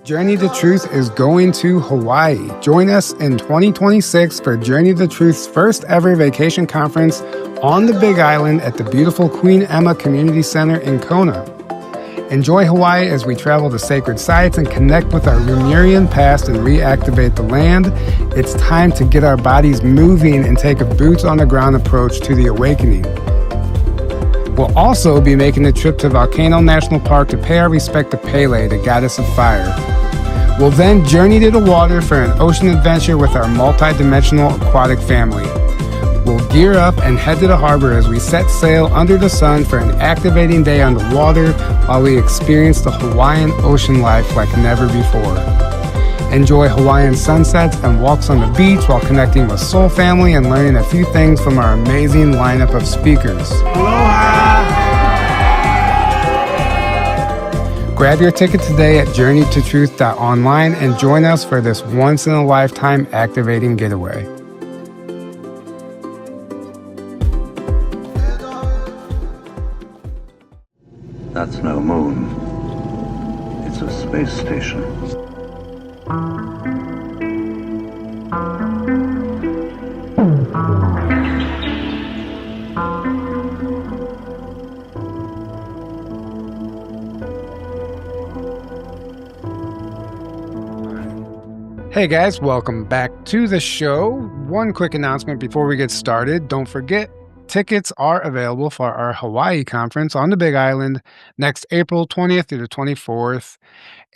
Journey to Truth is going to Hawaii. Join us in 2026 for Journey to Truth's first ever vacation conference on the Big Island at the beautiful Queen Emma Community Center in Kona. Enjoy Hawaii as we travel to sacred sites and connect with our Lemurian past and reactivate the land. It's time to get our bodies moving and take a boots on the ground approach to the awakening. We'll also be making a trip to Volcano National Park to pay our respect to Pele, the goddess of fire. We'll then journey to the water for an ocean adventure with our multi-dimensional aquatic family. We'll gear up and head to the harbor as we set sail under the sun for an activating day on the water while we experience the Hawaiian ocean life like never before. Enjoy Hawaiian sunsets and walks on the beach while connecting with Soul Family and learning a few things from our amazing lineup of speakers. Aloha! Grab your ticket today at journeytotruth.online and join us for this once-in-a-lifetime activating getaway. That's no moon. It's a space station. Hey guys, welcome back to the show. One quick announcement before we get started. Don't forget, tickets are available for our Hawaii conference on the Big Island next April 20th through the 24th.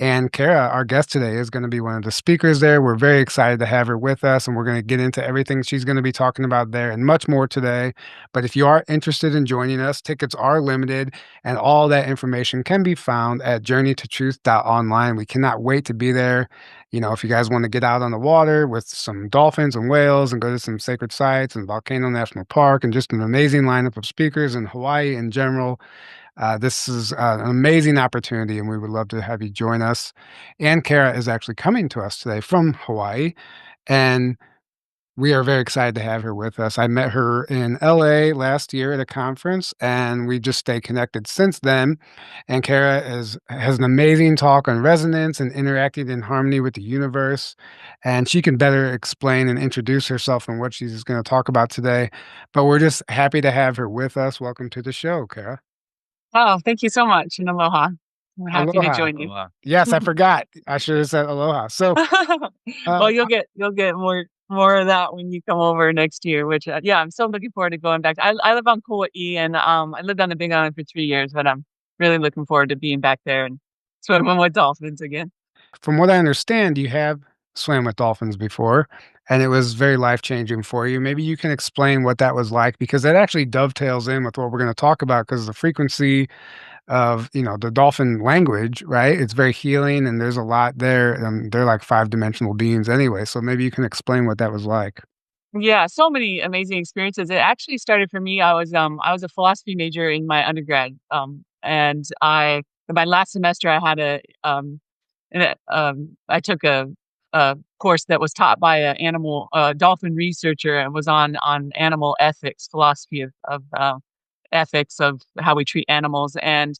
And Kara, our guest today, is going to be one of the speakers there. We're very excited to have her with us, and we're going to get into everything she's going to be talking about there and much more today. But if you are interested in joining us, tickets are limited, and all that information can be found at journeytotruth.online. We cannot wait to be there. You know, if you guys want to get out on the water with some dolphins and whales and go to some sacred sites and Volcano National Park and just an amazing lineup of speakers in Hawaii in general, this is an amazing opportunity, and we would love to have you join us. And Kara is actually coming to us today from Hawaii, and we are very excited to have her with us. I met her in LA last year at a conference, and we just stayed connected since then. And Kara has an amazing talk on resonance and interacting in harmony with the universe. And she can better explain and introduce herself and what she's going to talk about today. But we're just happy to have her with us. Welcome to the show, Kara. Oh, thank you so much, and aloha. We're happy to Aloha. join you. Aloha. Yes, I forgot. I should have said aloha. So, Well, you'll get more of that when you come over next year, which, yeah, I'm so looking forward to going back. I live on Kauai, and, I lived on the Big Island for 3 years, but I'm really looking forward to being back there and swimming with dolphins again. from what I understand, you have swam with dolphins before, and it was very life-changing for you. Maybe you can explain what that was like, because that actually dovetails in with what we're gonna talk about, because the frequency of, the dolphin language, right? It's very healing, and there's a lot there, and they're like five-dimensional beings anyway, so maybe you can explain what that was like. Yeah, so many amazing experiences. It actually started for me. I was a philosophy major in my undergrad, and in my last semester I had I took a course that was taught by a dolphin researcher, and was on animal ethics, philosophy of ethics of how we treat animals, and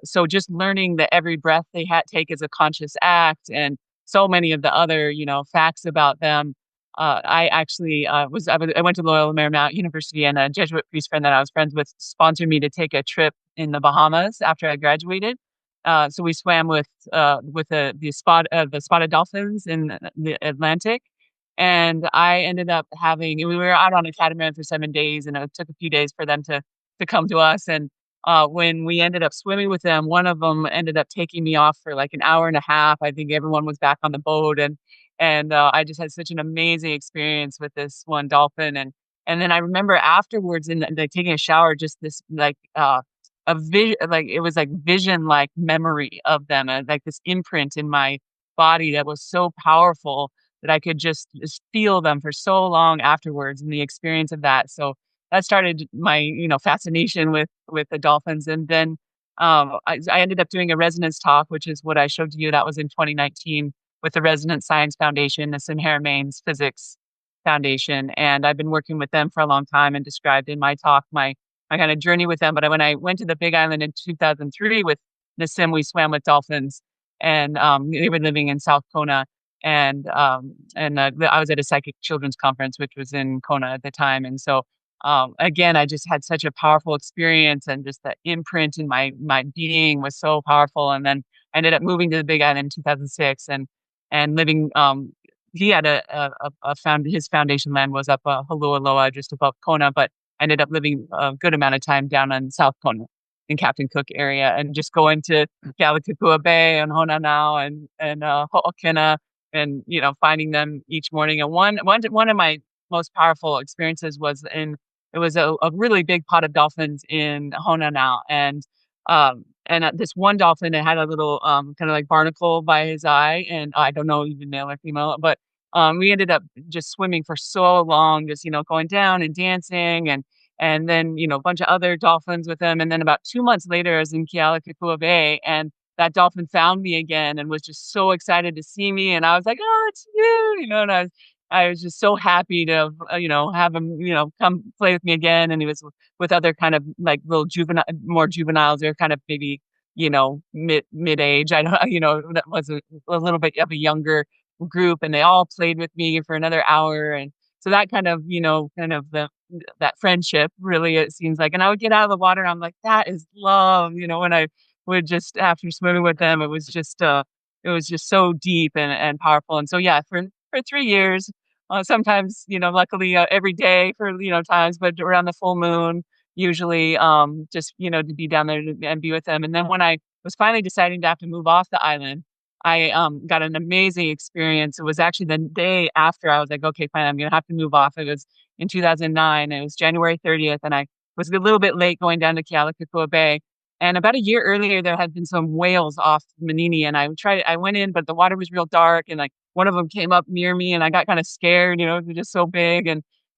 so just learning that every breath they take is a conscious act, and so many of the other facts about them. I actually I went to Loyola Marymount University, and a Jesuit priest friend that I was friends with sponsored me to take a trip in the Bahamas after I graduated. So we swam with the spotted dolphins in the Atlantic, and I ended up we were out on a catamaran for 7 days, and it took a few days for them to come to us. And when we ended up swimming with them, one of them ended up taking me off for like an hour and a half. I think everyone was back on the boat, and I just had such an amazing experience with this one dolphin. And then I remember afterwards, in like taking a shower, just this like a vision, like it was like vision like memory of them, like this imprint in my body that was so powerful that I could just feel them for so long afterwards, and the experience of that. So that started my fascination with the dolphins. And then I ended up doing a resonance talk, which is what I showed to you. That was in 2019 with the Resonance Science Foundation, the Simhara Main's Physics Foundation, and I've been working with them for a long time, and described in my talk my kind of journey with them. But when I went to the Big Island in 2003 with Nassim, we swam with dolphins, and they were living in South Kona, and I was at a psychic children's conference, which was in Kona at the time, and so again, I just had such a powerful experience, and just that imprint in my being was so powerful. And then I ended up moving to the Big Island in 2006, and living. He had a found his foundation land was up Holualoa, just above Kona, but I ended up living a good amount of time down on South Kona in Captain Cook area, and just going to Kealakekua Bay and Honanao and Ho'okena, and finding them each morning. And one of my most powerful experiences was in it was a really big pot of dolphins in Honanao, and this one dolphin, it had a little kind of like barnacle by his eye, and I don't know even male or female, but we ended up just swimming for so long, just going down and dancing, and then a bunch of other dolphins with him. And then about 2 months later, I was in Kealakekua Bay, and that dolphin found me again and was just so excited to see me, and I was like, "Oh, it's you," and I was just so happy to, have him, come play with me again. And he was with other kind of like little more juveniles. They're kind of maybe, mid-age. I don't, that was a little bit of a younger group, and they all played with me for another hour. And so that kind of, that friendship really, it seems like. And I would get out of the water, and I'm like, that is love, when I would just, after swimming with them, it was just so deep and powerful. And so, yeah, for 3 years, sometimes, luckily every day for, times, but around the full moon, usually, just, to be down there and be with them. And then when I was finally deciding to have to move off the island, I got an amazing experience. It was actually the day after I was like, okay, fine, I'm going to have to move off. It was in 2009. It was January 30th, and I was a little bit late going down to Kealakekua Bay. And about a year earlier, there had been some whales off Manini, and I went in, but the water was real dark, and like one of them came up near me, and I got kind of scared, they're just so big.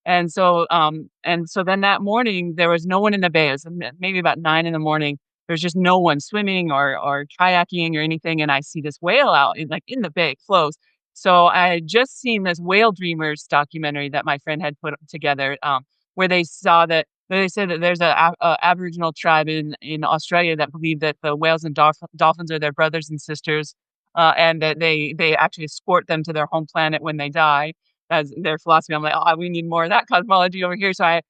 And so then that morning, there was no one in the bay. It was maybe about 9 in the morning. There's just no one swimming or kayaking or anything, and I see this whale out in the bay, close. So I had just seen this Whale Dreamers documentary that my friend had put together, where they said that there's a Aboriginal tribe in Australia that believe that the whales and dolphins are their brothers and sisters, and that they actually escort them to their home planet when they die. As their philosophy, I'm like, oh, we need more of that cosmology over here. So I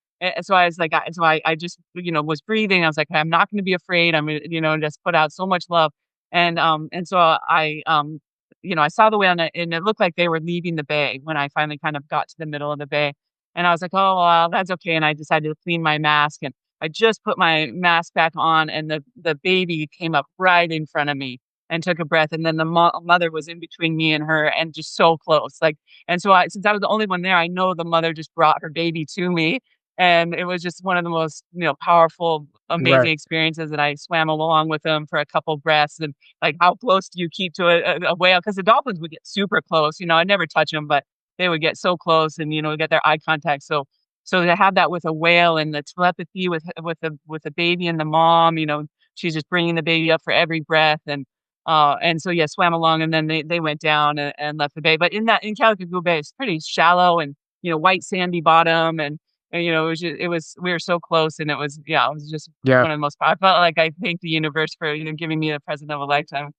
was like, I just was breathing. I was like, I'm not going to be afraid. I'm gonna, just put out so much love. And so I saw the whale, and it looked like they were leaving the bay when I finally kind of got to the middle of the bay. And I was like, "Oh, well, that's okay." And I decided to clean my mask, and I just put my mask back on, and the baby came up right in front of me and took a breath, and then the mother was in between me and her, and just so close, like. And so since I was the only one there, I know the mother just brought her baby to me, and it was just one of the most, powerful, Right. amazing experiences. And I swam along with them for a couple breaths, and like, how close do you keep to a whale? Because the dolphins would get super close. I'd never touch them, but they would get so close, and get their eye contact. So to have that with a whale, and the telepathy with the baby and the mom, she's just bringing the baby up for every breath. And so, yeah, swam along, and then they went down and left the bay. But in Kealakekua Bay, it's pretty shallow, and white sandy bottom, and we were so close, and it was just Yeah. one of the most. I felt like I thanked the universe for giving me the present of a lifetime.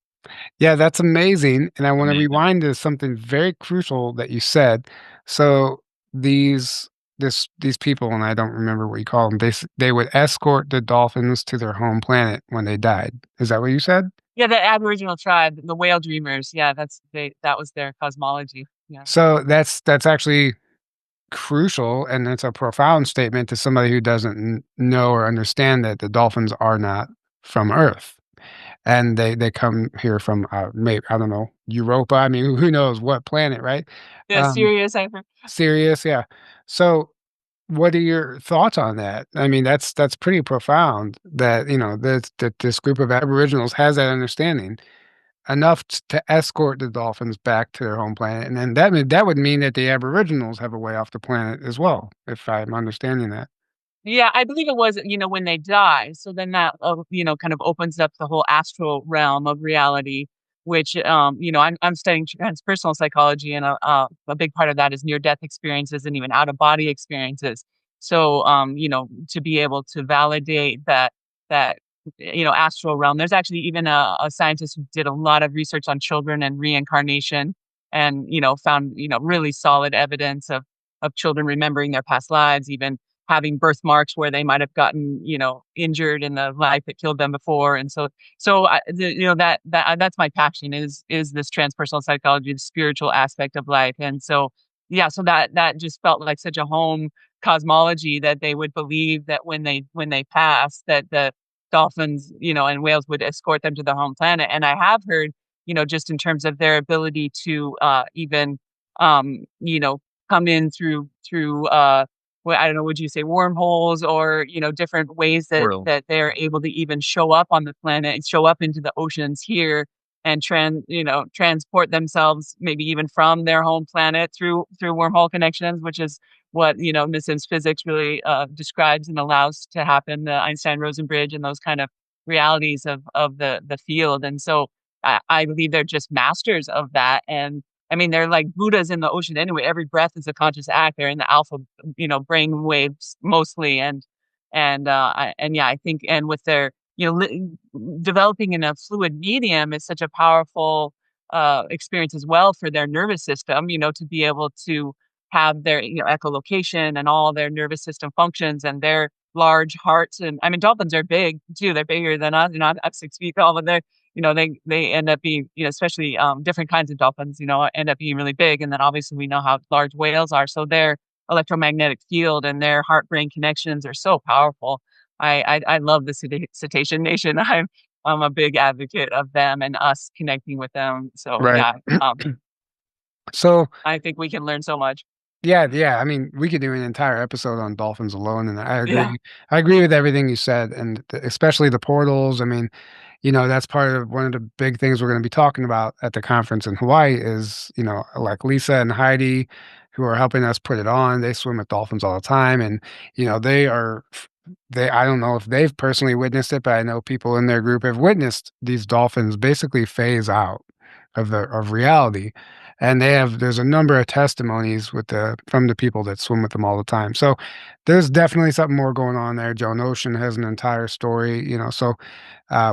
Yeah, that's amazing, and I wanna rewind to something very crucial that you said. So, these these people, and I don't remember what you call them, they would escort the dolphins to their home planet when they died. Is that what you said? Yeah, the Aboriginal tribe, the Whale Dreamers. Yeah, that was their cosmology. Yeah. So, that's actually crucial, and it's a profound statement to somebody who doesn't know or understand that the dolphins are not from Earth, and they come here from, maybe, I don't know, Europa. I mean, who knows what planet, right? Yeah, Um, serious. I think. Sirius, yeah. So, what are your thoughts on that? I mean, that's pretty profound that, that this group of Aboriginals has that understanding enough to escort the dolphins back to their home planet, and then that would mean that the Aboriginals have a way off the planet as well, if I'm understanding that. Yeah, I believe it was, when they die. So then that, kind of opens up the whole astral realm of reality, which, I'm studying transpersonal psychology, and a big part of that is near death experiences and even out of body experiences. So, to be able to validate that astral realm. There's actually even a scientist who did a lot of research on children and reincarnation, and found really solid evidence of children remembering their past lives, even having birthmarks where they might have gotten injured in the life that killed them before. And that's my passion, is this transpersonal psychology, the spiritual aspect of life. And so yeah, so that just felt like such a home cosmology, that they would believe that when they pass, that the dolphins, and whales would escort them to their home planet. And I have heard, just in terms of their ability to even come in through well, I don't know, would you say wormholes, or different ways that World. they're able to even show up on the planet and show up into the oceans here, and transport themselves maybe even from their home planet through wormhole connections, which is what Nissim's physics really describes and allows to happen, the Einstein-Rosen bridge and those kind of realities of the field. And so I believe they're just masters of that. And I mean, they're like Buddhas in the ocean anyway. Every breath is a conscious act. They're in the alpha, brain waves mostly. And yeah, I think, and with their, developing in a fluid medium is such a powerful experience as well for their nervous system, to be able to have their, echolocation and all their nervous system functions and their large hearts. And I mean, dolphins are big too. They're bigger than us. I'm 6 feet tall, but they end up being, especially different kinds of dolphins, end up being really big. And then obviously we know how large whales are. So their electromagnetic field and their heart brain connections are so powerful. I love the cetacean nation. I'm a big advocate of them and us connecting with them. So Right. yeah, So I think we can learn so much. yeah. I mean, we could do an entire episode on dolphins alone, and I Yeah. agree. I agree with everything you said, and especially the portals. I mean, that's part of one of the big things we're going to be talking about at the conference in Hawaii is, like Lisa and Heidi, who are helping us put it on. They swim with dolphins all the time, and they are. I don't know if they've personally witnessed it, but I know people in their group have witnessed these dolphins basically phase out of reality. And there's a number of testimonies from the people that swim with them all the time. So there's definitely something more going on there. Joan Ocean has an entire story, so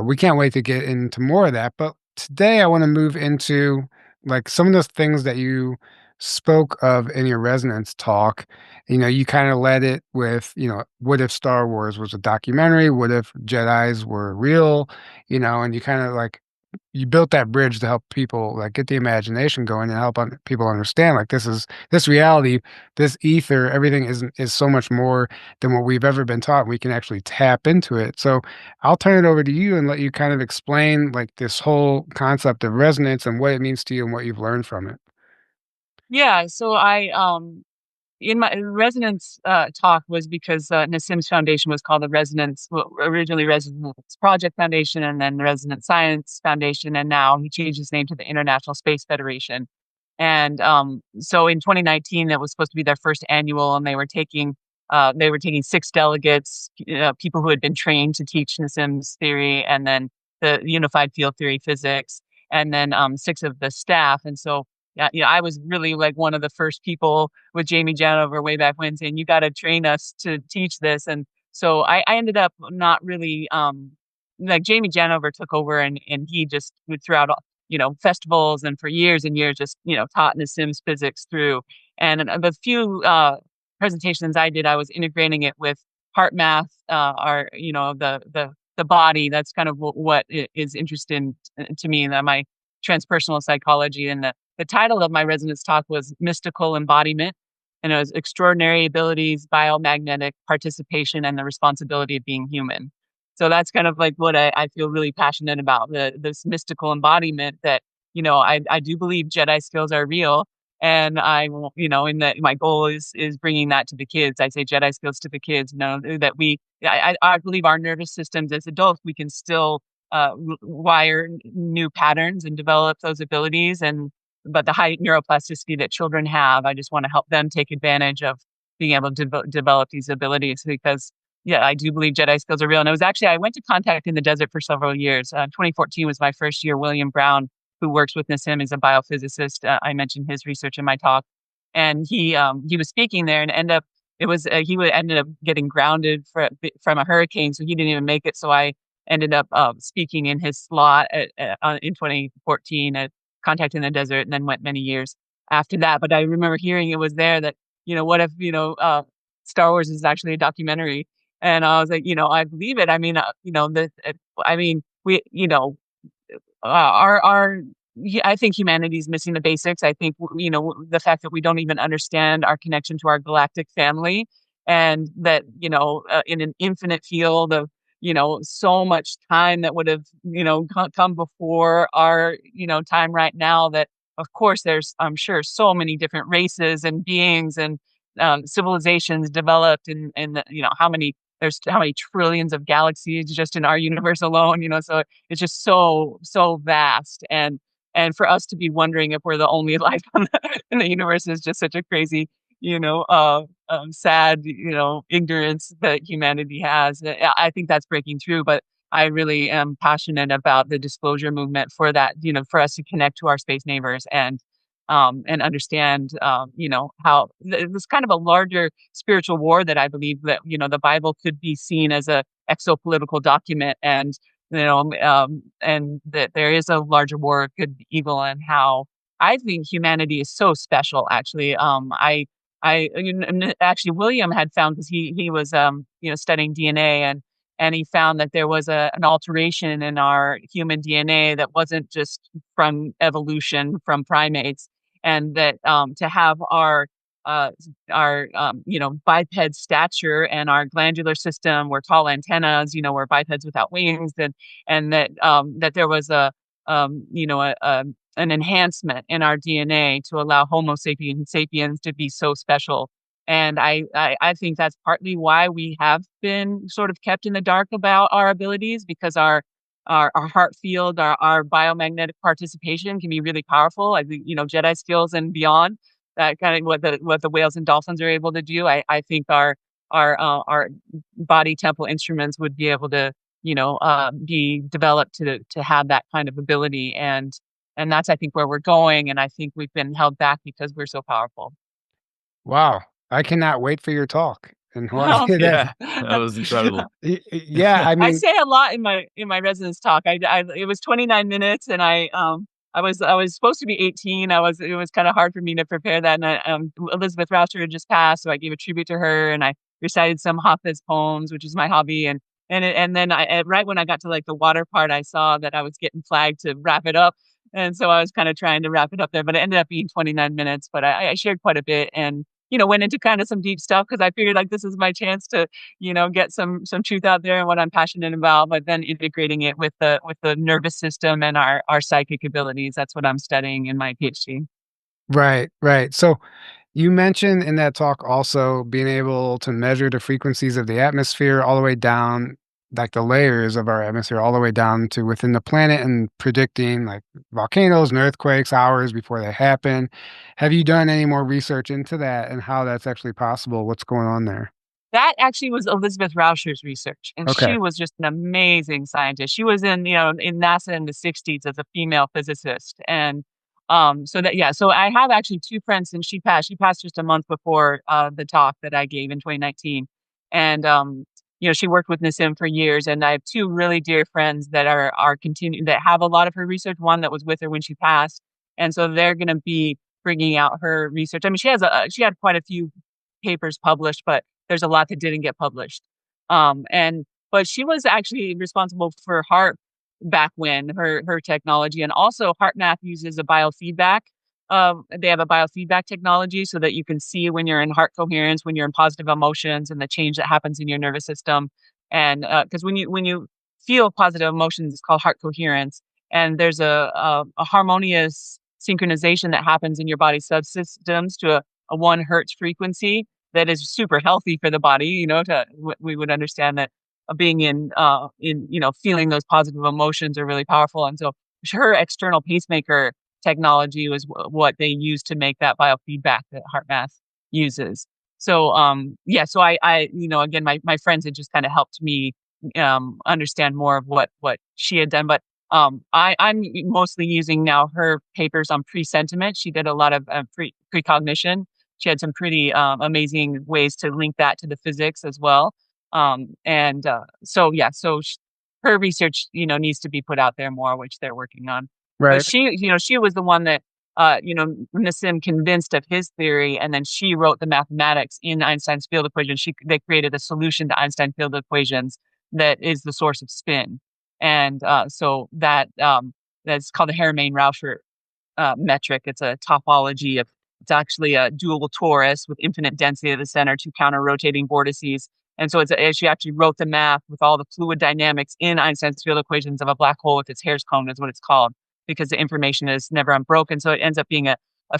we can't wait to get into more of that. But today I want to move into like some of the things that you spoke of in your resonance talk. You kind of led it with, what if Star Wars was a documentary? What if Jedis were real? And you kind of like you built that bridge to help people like get the imagination going and help people understand like this reality, this ether, everything is so much more than what we've ever been taught. We can actually tap into it. So I'll turn it over to you and let you kind of explain like this whole concept of resonance and what it means to you and what you've learned from it. Yeah. So in my resonance talk was because Nassim's foundation was called the originally Resonance Project Foundation, and then Resonance Science Foundation, and now he changed his name to the International Space Federation. And so in 2019, that was supposed to be their first annual, and they were taking 6 delegates, people who had been trained to teach Nassim's theory, and then the unified field theory physics, and then 6 of the staff. And so yeah, I was really like one of the first people with Jamie Janover way back when saying, you got to train us to teach this. And so I ended up not really, like Jamie Janover took over, and he just would throughout, festivals, and for years and years, just, taught Nassim's physics through. And the few presentations I did, I was integrating it with heart math, the body. That's kind of what is interesting to me, that my transpersonal psychology. And the title of my resonance talk was Mystical Embodiment, and it was Extraordinary Abilities, Biomagnetic Participation, and the Responsibility of Being Human. So that's kind of like what I feel really passionate about, this mystical embodiment that, I do believe Jedi skills are real. And in that my goal is bringing that to the kids. I say Jedi skills to the kids, that I believe our nervous systems as adults, we can still wire new patterns and develop those abilities. But the high neuroplasticity that children have, I just want to help them take advantage of being able to develop these abilities, because yeah, I do believe Jedi skills are real. And I went to Contact in the Desert for several years. 2014 was my first year. William Brown, who works with Nassim, is a biophysicist. I mentioned his research in my talk, and he was speaking there, and ended up getting grounded from a hurricane, so he didn't even make it. So I ended up speaking in his slot in 2014 at Contact in the Desert, and then went many years after that. But I remember hearing it was there that, what if, Star Wars is actually a documentary? And I was like, I believe it. I mean, I mean, we, our yeah, I think humanity is missing the basics. I think, the fact that we don't even understand our connection to our galactic family, and that, in an infinite field of, so much time that would have, come before our, time right now, that of course there's, I'm sure, so many different races and beings and civilizations developed, and how many trillions of galaxies just in our universe alone, so it's just so vast, and for us to be wondering if we're the only life in the universe is just such a crazy, sad, ignorance that humanity has. I think that's breaking through, but I really am passionate about the disclosure movement for that, for us to connect to our space neighbors, and understand, how this kind of a larger spiritual war, that I believe that, the Bible could be seen as a exopolitical document, and that there is a larger war of good and evil, and how I think humanity is so special. Actually, actually William had found, because he was studying DNA, and he found that there was an alteration in our human DNA that wasn't just from evolution from primates, and that to have uh, biped stature and our glandular system, we're tall antennas, we're bipeds without wings, and that there was an enhancement in our DNA to allow Homo sapiens sapiens to be so special. And I think that's partly why we have been sort of kept in the dark about our abilities, because our heart field, our biomagnetic participation can be really powerful. I think, Jedi skills and beyond, that kind of what the whales and dolphins are able to do. I think our body temple instruments would be able to, be developed to have that kind of ability, and that's, I think, where we're going. And I think we've been held back because we're so powerful. Wow. I cannot wait for your talk in Hawaii. Oh, That Yeah, that was incredible. yeah, I I mean, say a lot in my residence talk. It was 29 minutes, and I was supposed to be 18. It was kind of hard for me to prepare that. And Elizabeth Rauscher had just passed, so I gave a tribute to her, and I recited some Hafiz poems, which is my hobby. And then right when I got to like the water part, I saw that I was getting flagged to wrap it up, and so I was kind of trying to wrap it up there, but it ended up being 29 minutes. But I shared quite a bit, and went into kind of some deep stuff, because I figured like this is my chance to, get some truth out there and what I'm passionate about, but then integrating it with the nervous system and our psychic abilities. That's what I'm studying in my PhD. right, right. So you mentioned in that talk also being able to measure the frequencies of the atmosphere all the way down, like the layers of our atmosphere, all the way down to within the planet, and predicting like volcanoes and earthquakes hours before they happen. Have you done any more research into that and how that's actually possible? What's going on there? That actually was Elizabeth Rauscher's research, and Okay. she was just an amazing scientist. She was in NASA in the '60s as a female physicist, and so I have actually two friends, and she passed. She passed just a month before the talk that I gave in 2019, and she worked with Nassim for years, and I have two really dear friends that are continuing, that have a lot of her research. One that was with her when she passed, and so they're going to be bringing out her research. I mean, she had quite a few papers published, but there's a lot that didn't get published. But she was actually responsible for HARP back when, her technology, and also HeartMath uses a biofeedback. They have a biofeedback technology so that you can see when you're in heart coherence, when you're in positive emotions, and the change that happens in your nervous system. And because when you feel positive emotions, it's called heart coherence, and there's a harmonious synchronization that happens in your body subsystems to a 1 hertz frequency that is super healthy for the body. We would understand that being in feeling those positive emotions are really powerful. And so her external pacemaker technology was what they use to make that biofeedback that HeartMath uses. So yeah, so I again, my friends had just kind of helped me understand more of what she had done. But I'm mostly using now her papers on pre-sentiment. She did a lot of precognition. She had some pretty amazing ways to link that to the physics as well. And so yeah, so her research, needs to be put out there more, which they're working on. But Right. she was the one that, Nassim convinced of his theory, and then she wrote the mathematics in Einstein's field equations. They created a solution to Einstein field equations that is the source of spin, and so that's called the Haramain-Rauscher metric. It's a topology of it's actually a dual torus with infinite density at the center, two counter-rotating vortices. And so she actually wrote the math with all the fluid dynamics in Einstein's field equations of a black hole with its Hairs cone is what it's called, because the information is never unbroken. So it ends up being a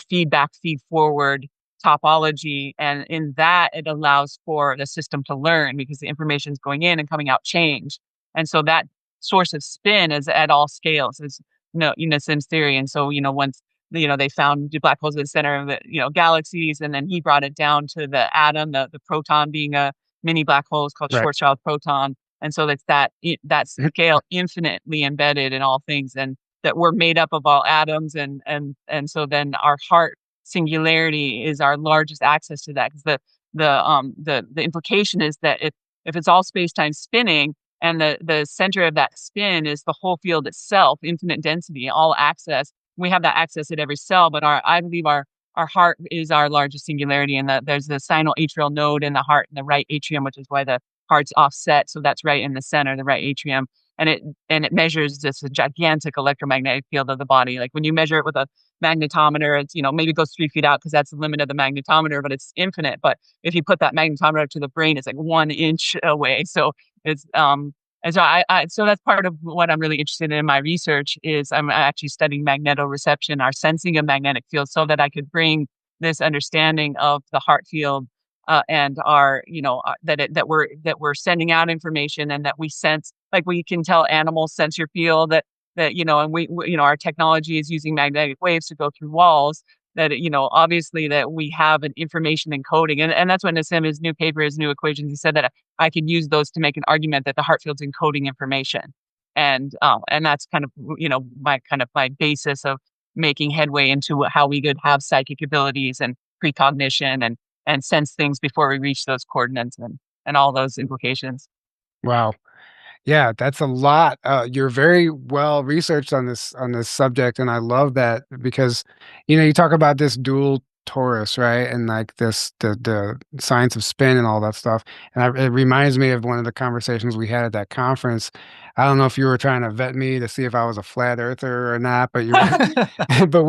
feedback, feed forward topology. And in that, it allows for the system to learn because the information is going in and coming out change. And so that source of spin is at all scales. Is no, Sims theory. And so, once they found the black holes at the center of the galaxies, and then he brought it down to the atom, the proton being a mini black hole is called Right. Schwarzschild proton. And so that scale infinitely embedded in all things, and that we're made up of all atoms, and so then our heart singularity is our largest access to that, because the implication is that if it's all space-time spinning, and the center of that spin is the whole field itself, infinite density, all access. We have that access at every cell, but I believe our heart is our largest singularity, and that there's the sinoatrial node in the heart in the right atrium, which is why the heart's offset. So that's right in the center, the right atrium, and it measures this gigantic electromagnetic field of the body. Like when you measure it with a magnetometer, it's maybe it goes 3 feet out because that's the limit of the magnetometer, but it's infinite. But if you put that magnetometer up to the brain, it's like 1 inch away. So it's and so so that's part of what I'm really interested in my research is I'm actually studying magnetoreception, our sensing of magnetic fields, so that I could bring this understanding of the heart field, and our that we're sending out information, and that we sense, like we can tell animals sense your field, and we our technology is using magnetic waves to go through walls, that obviously that we have an information encoding, and that's what Nassim, his new paper, his new equations, he said that I could use those to make an argument that the heart field's encoding information, and that's kind of my basis of making headway into how we could have psychic abilities and precognition and sense things before we reach those coordinates, and all those implications. Wow. Yeah, that's a lot. You're very well researched on this subject, and I love that because, you talk about this dual torus, right? And like this, the science of spin and all that stuff. And it reminds me of one of the conversations we had at that conference. I don't know if you were trying to vet me to see if I was a flat earther or not, but but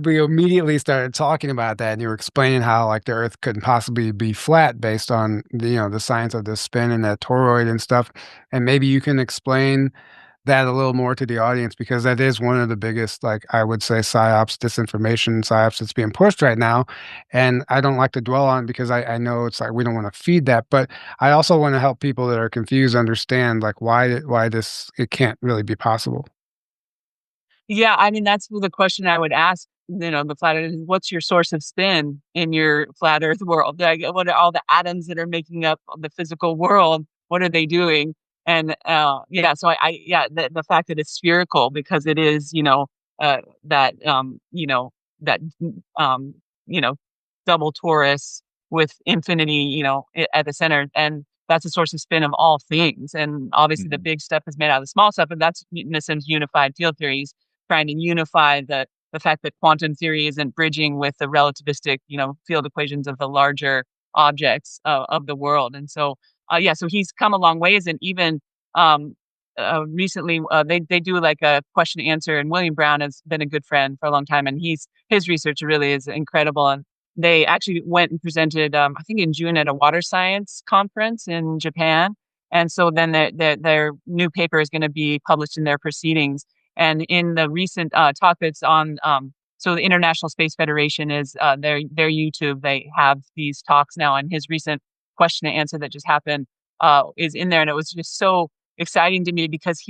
we immediately started talking about that, and you were explaining how like the Earth couldn't possibly be flat based on the science of the spin and that toroid and stuff. And maybe you can explain that a little more to the audience because that is one of the biggest, like I would say, psyops, disinformation psyops that's being pushed right now. And I don't like to dwell on it because I know it's like we don't want to feed that, but I also want to help people that are confused understand like why this it can't really be possible. Yeah, I mean, that's the question I would ask, the flat earth, what's your source of spin in your flat earth world? Like, what are all the atoms that are making up the physical world? What are they doing? And yeah, so yeah, the fact that it's spherical because it is, that that um, you know, double torus with infinity, at the center, and that's a source of spin of all things. And obviously, the Mhm. big stuff is made out of the small stuff, and that's Nissim's unified field theories, trying to unify the fact that quantum theory isn't bridging with the relativistic, field equations of the larger objects of the world. And so, yeah, so he's come a long ways, and even um, recently they do like a question and answer, and William Brown has been a good friend for a long time, and his research really is incredible. And they actually went and presented, I think in June, at a water science conference in Japan. And so then their new paper is going to be published in their proceedings. And in the recent talk that's on, so the International Space Federation is their YouTube. They have these talks now, and his recent question and answer that just happened is in there, and it was just so exciting to me because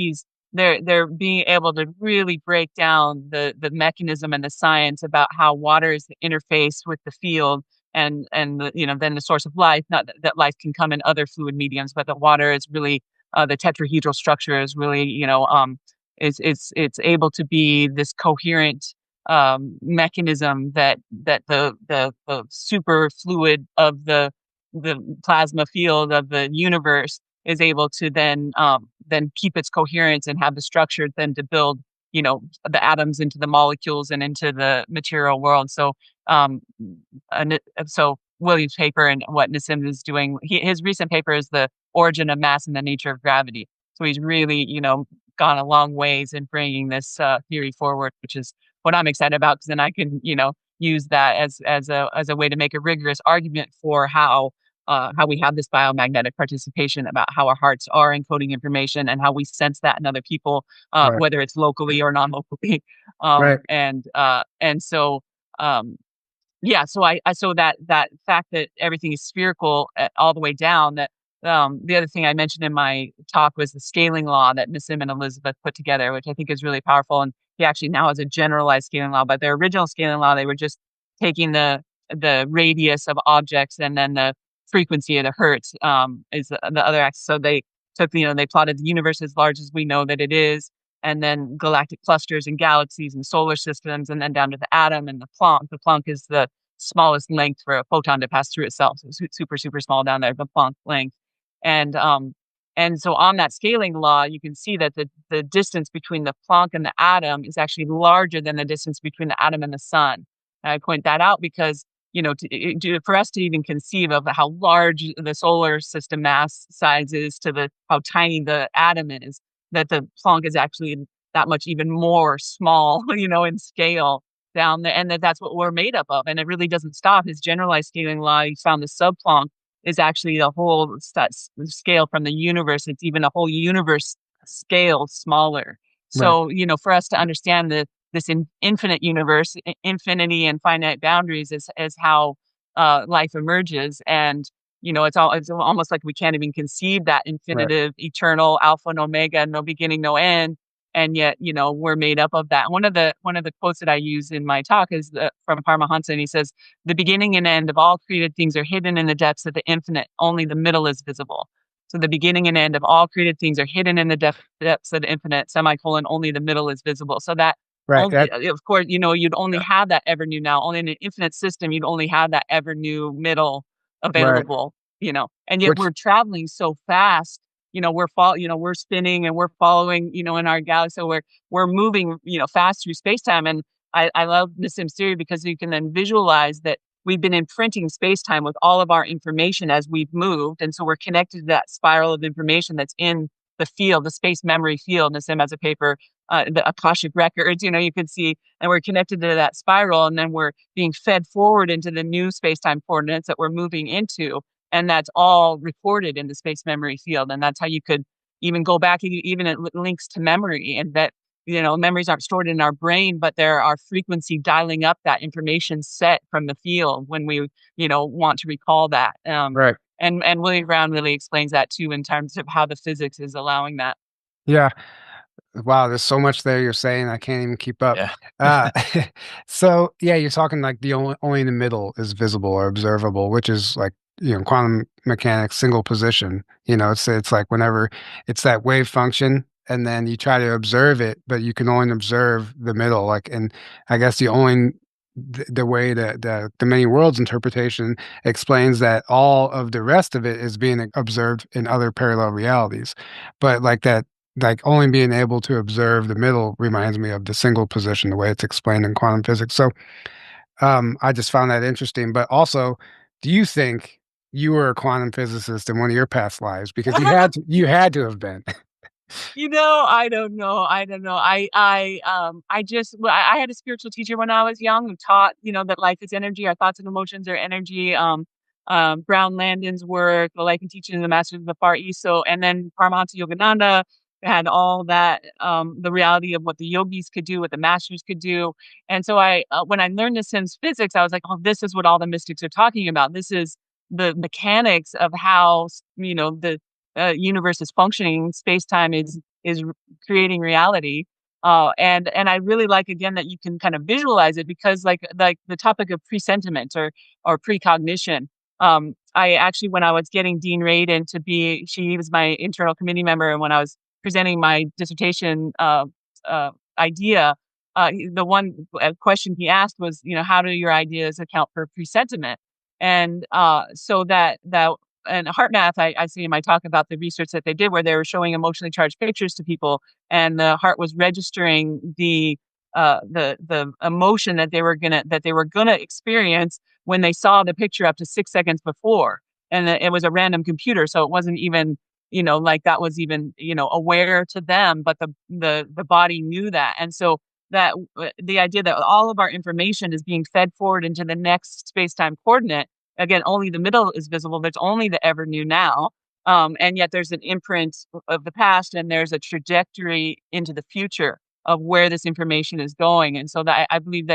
they're being able to really break down the mechanism and the science about how water is the interface with the field, and then the source of life. Not that life can come in other fluid mediums, but the water is really the tetrahedral structure is really it's able to be this coherent mechanism that the super fluid of the plasma field of the universe is able to then keep its coherence and have the structure then to build, the atoms into the molecules and into the material world. So, um, so William's paper and what Nassim is doing, his recent paper is the origin of mass and the nature of gravity. So he's really, gone a long ways in bringing this theory forward, which is what I'm excited about because then I can, use that as a way to make a rigorous argument for how we have this biomagnetic participation about how our hearts are encoding information and how we sense that in other people, Right. whether it's locally or non-locally. Right. And so yeah, so that fact that everything is spherical all the way down. That the other thing I mentioned in my talk was the scaling law that Nissim and Elizabeth put together, which I think is really powerful. And he actually now has a generalized scaling law, but their original scaling law, they were just taking the radius of objects and then the frequency of the hertz is the other axis. So they took, they plotted the universe as large as we know that it is, and then galactic clusters and galaxies and solar systems, and then down to the atom and the Planck. The Planck is the smallest length for a photon to pass through itself. So it's super, super small down there, the Planck length. And and so on that scaling law, you can see that the distance between the Planck and the atom is actually larger than the distance between the atom and the sun. And I point that out because, for us to even conceive of how large the solar system mass size is to how tiny the atom is, that the Planck is actually that much even more small, in scale down there, and that's what we're made up of. And it really doesn't stop. His generalized scaling law, he found the sub-Planck is actually the whole scale from the universe. It's even a whole universe scale smaller. Right. So, for us to understand this infinite universe, infinity and finite boundaries is how life emerges. And it's almost like we can't even conceive that Right. infinitive, eternal alpha and omega, no beginning, no end. And yet, we're made up of that. One of the quotes that I use in my talk is from Paramahansa, and he says, "The beginning and end of all created things are hidden in the depths of the infinite. Only the middle is visible." So the beginning and end of all created things are hidden in the depths of the infinite. Semicolon. Only the middle is visible. So that Right. only, of course, you'd only have that ever new now. Only in an infinite system, you'd only have that ever new middle Right. available. And yet Which we're traveling so fast. We're spinning and we're following, in our galaxy. So we're moving, fast through space time. And I love Nassim's theory because you can then visualize that we've been imprinting space time with all of our information as we've moved. And so we're connected to that spiral of information that's in the field, the space memory field. Nassim has a paper, the Akashic records, you can see, and we're connected to that spiral. And then we're being fed forward into the new space time coordinates that we're moving into. And that's all recorded in the space memory field. And that's how you could even go back, even it links to memory, and that, memories aren't stored in our brain, but there are frequency dialing up that information set from the field when we, want to recall that. right. And William Brown really explains that too in terms of how the physics is allowing that. Yeah. Wow, there's so much there you're saying, I can't even keep up. Yeah. Uh, so yeah, you're talking like the only the middle is visible or observable, which is like, quantum mechanics, single position. It's like whenever it's that wave function, and then you try to observe it, but you can only observe the middle. Like, and I guess the way that the many worlds interpretation explains that all of the rest of it is being observed in other parallel realities, but like that, like only being able to observe the middle reminds me of the single position, the way it's explained in quantum physics. So I just found that interesting. But also, do you think you were a quantum physicist in one of your past lives? Because you had to have been. I don't know. I don't know. I had a spiritual teacher when I was young who taught, that life is energy, our thoughts and emotions are energy. Brown Landon's work, The Life and Teaching of the Masters of the Far East. So, and then Paramahansa Yogananda had all that, the reality of what the yogis could do, what the masters could do. And so when I learned the Sims physics, I was like, oh, this is what all the mystics are talking about. This is the mechanics of how, the universe is functioning, space time is creating reality. And I really like again that you can kind of visualize it because like the topic of presentiment or precognition. I actually, when I was getting Dean Radin she was my internal committee member, and when I was presenting my dissertation idea, the one question he asked was, how do your ideas account for presentiment? And so that and heart math, I see in my talk about the research that they did where they were showing emotionally charged pictures to people, and the heart was registering the emotion that they were gonna experience when they saw the picture up to 6 seconds before, and it was a random computer, so it wasn't even like that was even aware to them, but the body knew that, and so the idea that all of our information is being fed forward into the next space-time coordinate. Again, only the middle is visible. There's only the ever new now. And yet there's an imprint of the past and there's a trajectory into the future of where this information is going. And so that I believe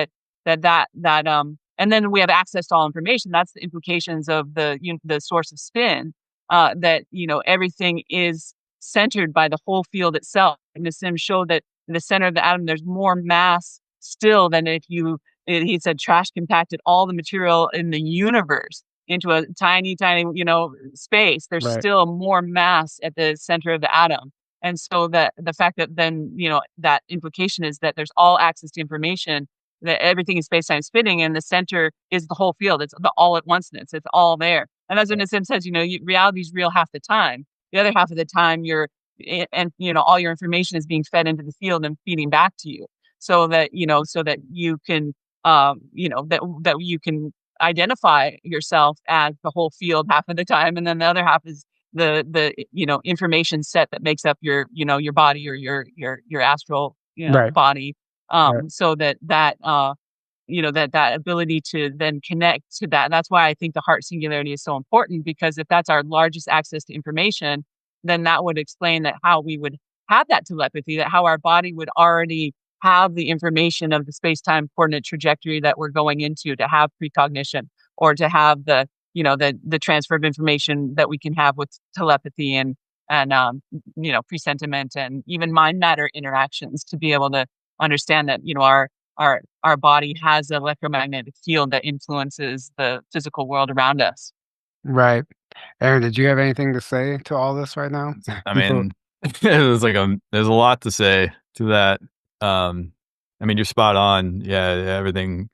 and then we have access to all information. That's the implications of the source of spin, that, everything is centered by the whole field itself. And Nassim showed that in the center of the atom, there's more mass still than he said trash compacted all the material in the universe into a tiny, tiny, space. There's Right. still more mass at the center of the atom. And so that the fact that then, that implication is that there's all access to information, that everything is space-time spinning, and the center is the whole field. It's the all at onceness. It's all there. And as Nassim says, reality is real half the time. The other half of the time, all your information is being fed into the field and feeding back to you, so that you can that you can identify yourself as the whole field half of the time, and then the other half is the information set that makes up your body or your astral Right. body, Right. so that ability to then connect to that. And that's why I think the heart singularity is so important, because if that's our largest access to information, then that would explain that how we would have that telepathy, that how our body would already have the information of the space-time coordinate trajectory that we're going into, to have precognition, or to have the transfer of information that we can have with telepathy and presentiment and even mind matter interactions, to be able to understand that our body has an electromagnetic field that influences the physical world around us. Right. Aaron, did you have anything to say to all this right now? I Before mean, it was like, there's a lot to say to that. I mean, you're spot on. Yeah, everything.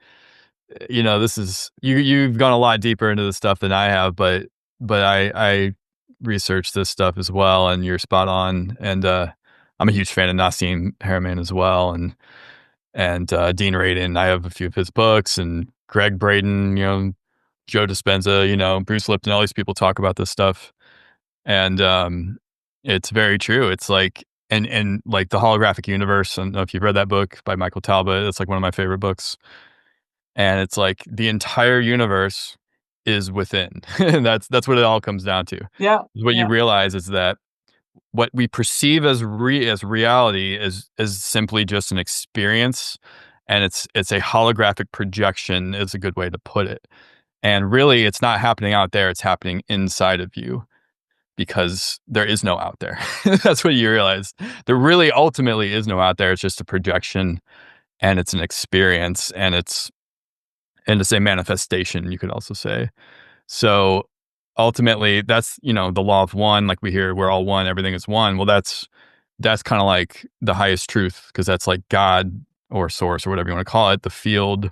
This is you've gone a lot deeper into this stuff than I have, but I researched this stuff as well, and you're spot on. And I'm a huge fan of Nassim Haramein as well, and Dean Radin. I have a few of his books, and Greg Braden, Joe Dispenza, Bruce Lipton. All these people talk about this stuff. And it's very true. It's like, and like the holographic universe. I don't know if you've read that book by Michael Talbot. It's like one of my favorite books. And it's like the entire universe is within. And that's what it all comes down to. Yeah. What you realize is that what we perceive as reality is simply just an experience, and it's a holographic projection is a good way to put it. And really, it's not happening out there; it's happening inside of you, because there is no out there. That's what you realize. There really ultimately is no out there. It's just a projection, and it's an experience, and it's a manifestation, you could also say. So ultimately, that's, the law of one, like we hear, we're all one, everything is one. Well, that's kind of like the highest truth, because that's like God or source or whatever you want to call it. The field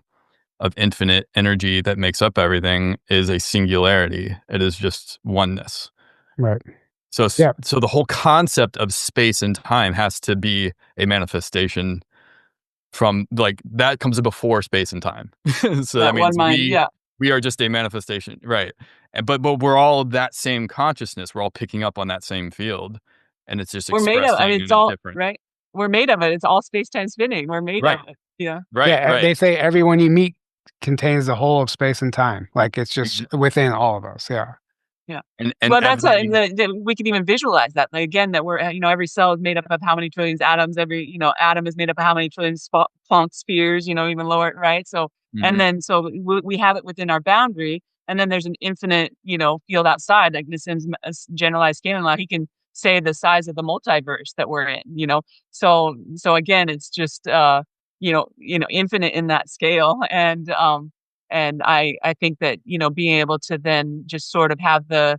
of infinite energy that makes up everything is a singularity. It is just oneness. Right. So the whole concept of space and time has to be a manifestation from, like, that comes before space and time. So that means we are just a manifestation, right? But we're all that same consciousness. We're all picking up on that same field, and it's just We're made of. I mean, expressing it's all different. right. We're made of it. It's all space-time spinning. We're made Right. of it. Yeah. Right. Yeah, Right. they say everyone you meet contains the whole of space and time. Like, it's just within all of us. Yeah. Yeah. And Well, that's we can even visualize that. Like, again, that we're, every cell is made up of how many trillions atoms, every, atom is made up of how many trillions Planck spheres, even lower, right? So, and then, so we have it within our boundary, and then there's an infinite, field outside, like Nassim's generalized scaling law. He can say the size of the multiverse that we're in, so again, it's just, infinite in that scale. And I think that, being able to then just sort of have the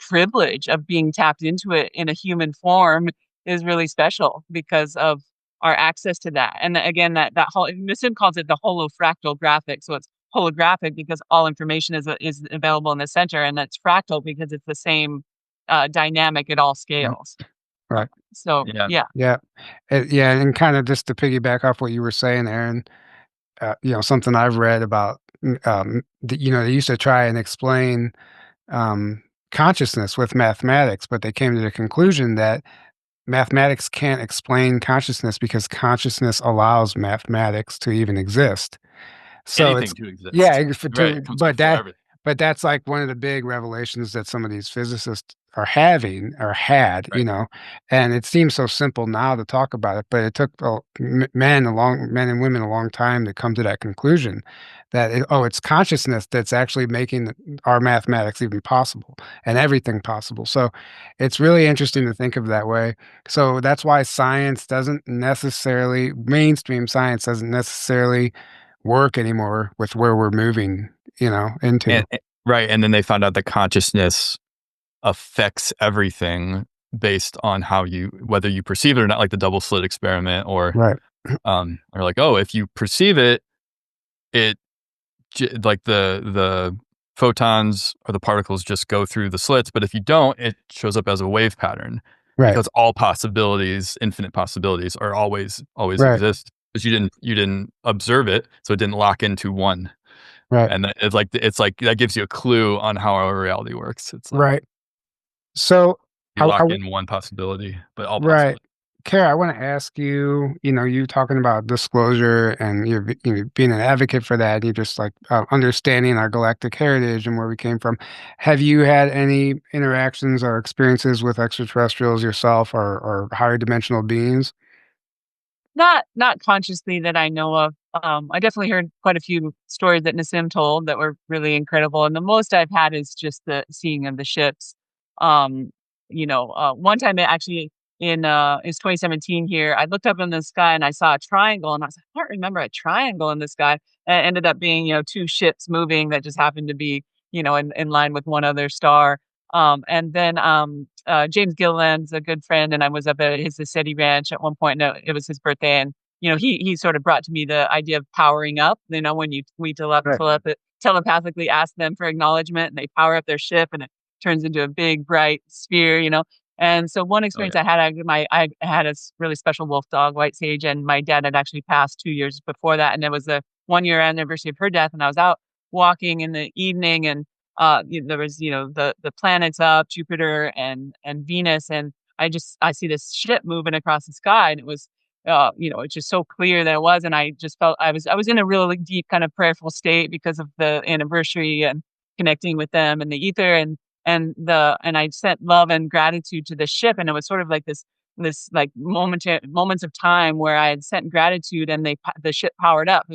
privilege of being tapped into it in a human form is really special, because of our access to that. And again, that whole, Nissim calls it the holofractal graphic. So it's holographic because all information is available in the center, and that's fractal because it's the same dynamic at all scales. Right. So Yeah. yeah, Yeah. Yeah, and kinda just to piggyback off what you were saying, Aaron, something I've read about, they used to try and explain, um, consciousness with mathematics, but they came to the conclusion that mathematics can't explain consciousness because consciousness allows mathematics to even exist. So it's Anything to exist. yeah, if Right. It comes before everything. but that's like one of the big revelations that some of these physicists are having or had, Right. and it seems so simple now to talk about it, but it took men and women a long time to come to that conclusion that it's consciousness that's actually making our mathematics even possible and everything possible. So it's really interesting to think of that way. So that's why mainstream science doesn't necessarily work anymore with where we're moving, into. Right. And then they found out that consciousness affects everything based on whether you perceive it or not, like the double slit experiment, or Right. like, oh, if you perceive it, it like the photons or the particles just go through the slits, but if you don't, it shows up as a wave pattern Right. because all possibilities, infinite possibilities, are always Right. exist because you didn't observe it, so it didn't lock into one. Right. And it's like that gives you a clue on how our reality works. It's like Right. So you I lock in one possibility, but all right. possibilities. Kara, I wanna ask you, you talking about disclosure and being an advocate for that, you're just like, understanding our galactic heritage and where we came from. Have you had any interactions or experiences with extraterrestrials yourself or higher dimensional beings? not consciously that I know of. I definitely heard quite a few stories that Nassim told that were really incredible, and the most I've had is just the seeing of the ships. Um, one time it actually it's 2017 here. I looked up in the sky and I saw a triangle, and I was like, I can't remember a triangle in the sky. And it ended up being two ships moving that just happened to be in line with one other star. And then James Gilliland's a good friend, and I was up at his City Ranch at one point. No, it was his birthday, and he sort of brought to me the idea of powering up. When we Right. telepathically ask them for acknowledgement, and they power up their ship, and it turns into a big bright sphere. And so one Oh yeah. experience I had a really special wolf dog, White Sage, and my dad had actually passed 2 years before that, and it was the 1 year anniversary of her death, and I was out walking in the evening, and there was the planets up, Jupiter and Venus, and I see this ship moving across the sky, and it was it's just so clear that it was, and I just felt I was in a really deep kind of prayerful state because of the anniversary and connecting with them and the ether, and I sent love and gratitude to the ship, and it was sort of like this like moments of time where I had sent gratitude, and the ship powered up.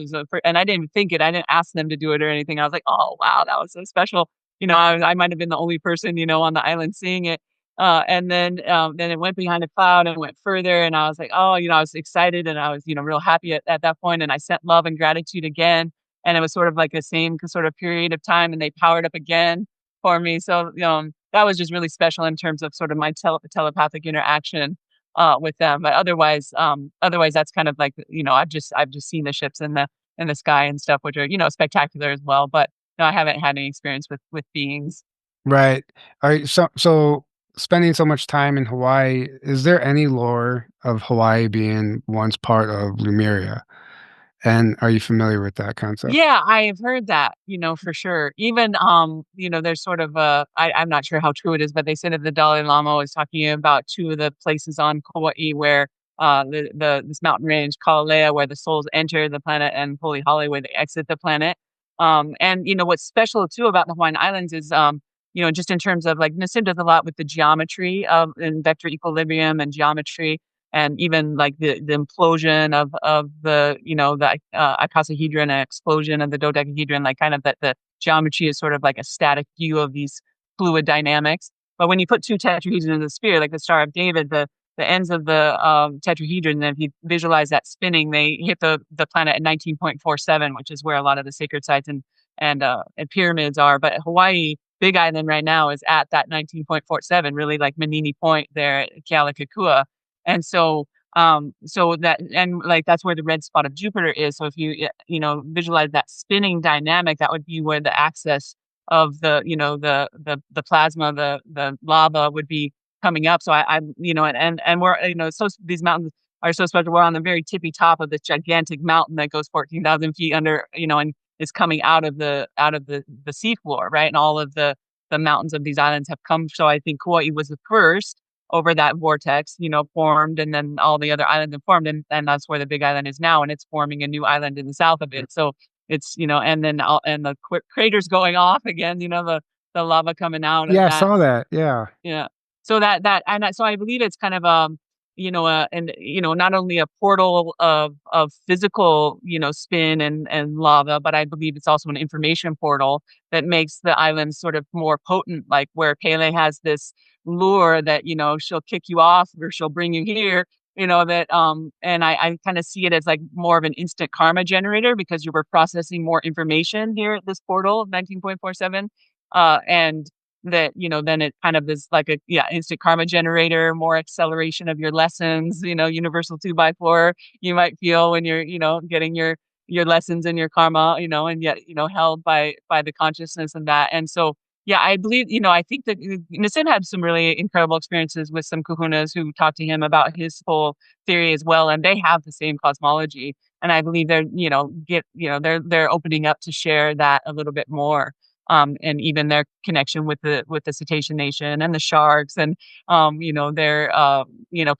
And I didn't even think it. I didn't ask them to do it or anything. I was like, oh wow, that was so special. I might have been the only person on the island seeing it. And then it went behind a cloud and went further, and I was like, oh, I was excited, and I was real happy at that point, and I sent love and gratitude again, and it was sort of like the same sort of period of time, and they powered up again for me. So that was just really special in terms of sort of my telepathic interaction with them. But otherwise that's kind of like I've just seen the ships in the sky and stuff, which are spectacular as well. But no, I haven't had any experience with beings. Right. Alright, so spending so much time in Hawaii, is there any lore of Hawaii being once part of Lemuria? And are you familiar with that concept? Yeah, I've heard that, for sure. Even, there's sort of I'm not sure how true it is, but they said that the Dalai Lama was talking about two of the places on Kauai where this mountain range, Kalalea, where the souls enter the planet, and Holy Holly, where they exit the planet. And what's special too about the Hawaiian Islands is, just in terms of like Nassim does a lot with the geometry of and vector equilibrium and geometry, and even like the implosion of the icosahedron and explosion of the dodecahedron, like kind of that the geometry is sort of like a static view of these fluid dynamics. But when you put two tetrahedrons in the sphere, like the Star of David, the ends of the tetrahedron, and if you visualize that spinning, they hit the planet at 19.47, which is where a lot of the sacred sites and pyramids are. But Hawaii, Big Island right now is at that 19.47, really like Manini Point there at Kealakekua. And so So that, and like, that's where the red spot of Jupiter is. So if you, visualize that spinning dynamic, that would be where the axis of the plasma, the lava would be coming up. So and we're, so these mountains are so special. We're on the very tippy top of this gigantic mountain that goes 14,000 feet under, and is coming out of the seafloor, right? And all of the mountains of these islands have come. So I think Kauai was the first over that vortex, formed, and then all the other islands have formed, and that's where the Big Island is now, and it's forming a new island in the south of it. So it's, and then and the craters going off again, the lava coming out of Yeah, I that. saw that. Yeah. Yeah. So so I believe it's kind of and not only a portal of physical, spin and lava, but I believe it's also an information portal that makes the island sort of more potent, like where Pele has this lure that, she'll kick you off or she'll bring you here, and I kind of see it as like more of an instant karma generator because you were processing more information here at this portal of 19.47. And that, then it kind of is like a, yeah, instant karma generator, more acceleration of your lessons, universal 2x4 you might feel when you're, getting your lessons and your karma, and yet, held by the consciousness of that. And so, yeah, I believe, I think that Nassim had some really incredible experiences with some kahunas who talked to him about his whole theory as well, and they have the same cosmology. And I believe they're, they're opening up to share that a little bit more. And even their connection with the cetacean nation and the sharks, and their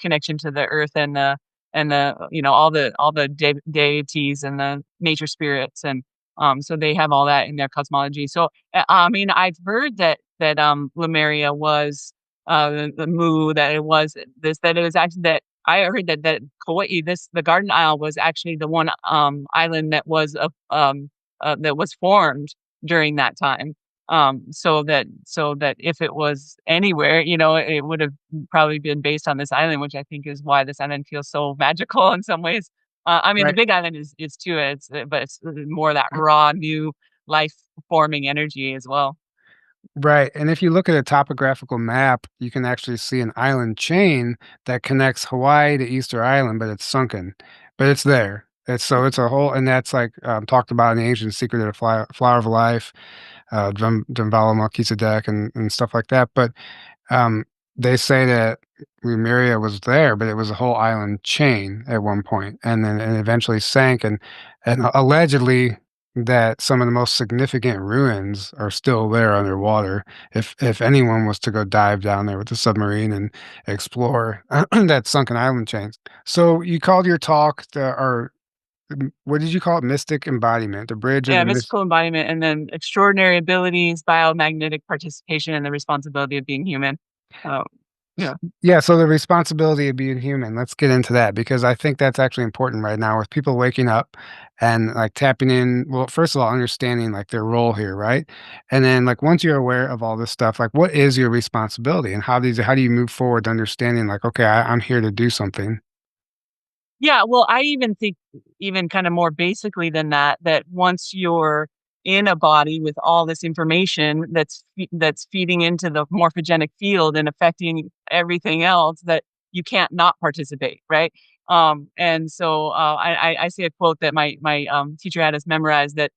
connection to the earth and the all the deities and the nature spirits, and so they have all that in their cosmology. So I mean, I've heard that Lemuria was the Mu, that it was this, that it was actually, that I heard that Kauai, the Garden Isle, was actually the one island that was formed during that time. So that if it was anywhere, it would have probably been based on this island, which I think is why this island feels so magical in some ways. I mean, the Right. Big Island is too. But it's more that raw, new life forming energy as well. Right. And if you look at a topographical map, you can actually see an island chain that connects Hawaii to Easter Island, but it's sunken. But it's there. It's a whole, and that's like talked about in the ancient secret of the flower of life, Drumvala Melchizedek, and stuff like that. But um, they say that Lemuria was there, but it was a whole island chain at one point, and eventually sank, and allegedly that some of the most significant ruins are still there underwater. If anyone was to go dive down there with a submarine and explore that sunken island chains. So you called your talk or what did you call it? Mystic embodiment, the bridge of Yeah, the mystical embodiment, and then extraordinary abilities, biomagnetic participation, and the responsibility of being human. Um, yeah. Yeah, so the responsibility of being human, let's get into that because I think that's actually important right now with people waking up and like tapping in. Well, first of all, understanding like their role here, right? And then like once you're aware of all this stuff, like what is your responsibility and how do you move forward to understanding like, okay, I'm here to do something. Yeah, well, I even think, even kind of more basically than that, that once you're in a body with all this information that's feeding into the morphogenic field and affecting everything else, that you can't not participate, right? And so I say a quote that my teacher had us memorize, that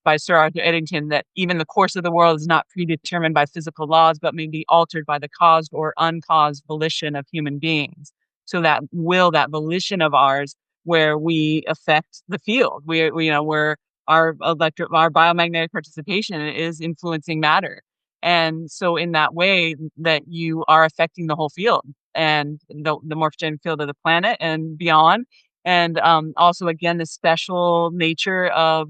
by Sir Arthur Eddington, that even the course of the world is not predetermined by physical laws, but may be altered by the caused or uncaused volition of human beings. So that will, that volition of ours, where we affect the field, where our biomagnetic participation is influencing matter. And so in that way, that you are affecting the whole field and the morphogenic field of the planet and beyond. And also, again, the special nature of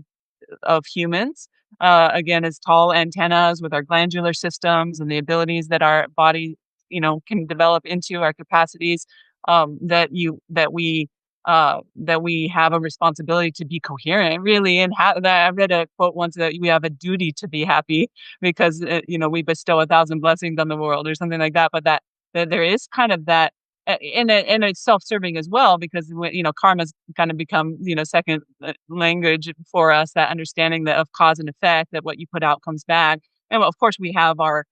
humans, again, as tall antennas with our glandular systems and the abilities that our body, can develop into, our capacities, that we have a responsibility to be coherent, really. And that I read a quote once, that we have a duty to be happy because we bestow 1,000 blessings on the world or something like that. But that there is kind of that, and it's self-serving as well, because karma's kind of become second language for us, that understanding that of cause and effect, that what you put out comes back. And of course we have our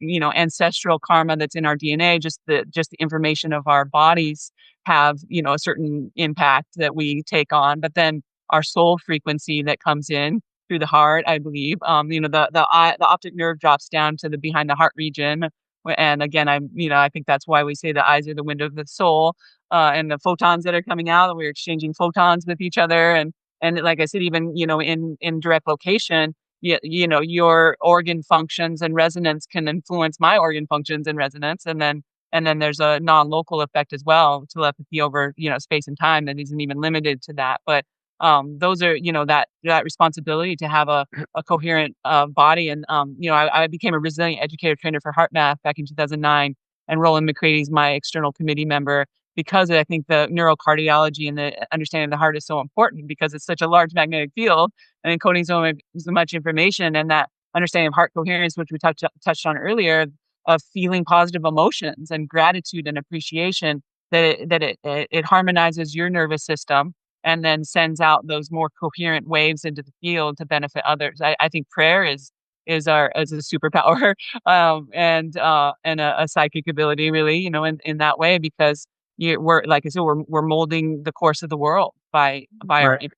ancestral karma that's in our DNA, just the information of our bodies have, a certain impact that we take on, but then our soul frequency that comes in through the heart, I believe, the optic nerve drops down to the behind the heart region. And again, I think that's why we say the eyes are the window of the soul, and the photons that are coming out, we're exchanging photons with each other. And like I said, even, in direct location, your organ functions and resonance can influence my organ functions and resonance. And then there's a non-local effect as well, telepathy over, space and time that isn't even limited to that. But those are, that responsibility to have a coherent body. And I became a resilient educator trainer for HeartMath back in 2009, and Roland McCrady's my external committee member, because I think the neurocardiology and the understanding of the heart is so important, because it's such a large magnetic field and encoding so much information. And that understanding of heart coherence, which we touched on earlier, of feeling positive emotions and gratitude and appreciation, that it harmonizes your nervous system and then sends out those more coherent waves into the field to benefit others. I think prayer is a superpower, and a psychic ability, really, in that way, because we're, like I said, we're molding the course of the world by our. Right.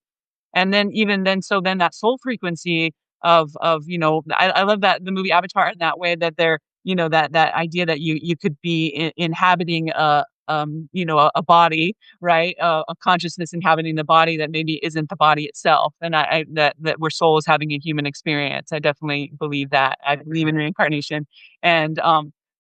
And then even then, so then that soul frequency of I love that the movie Avatar in that way, that they're, that idea that you could be inhabiting a body, right? A consciousness inhabiting the body that maybe isn't the body itself. And that we're souls having a human experience. I definitely believe that. I believe in reincarnation. And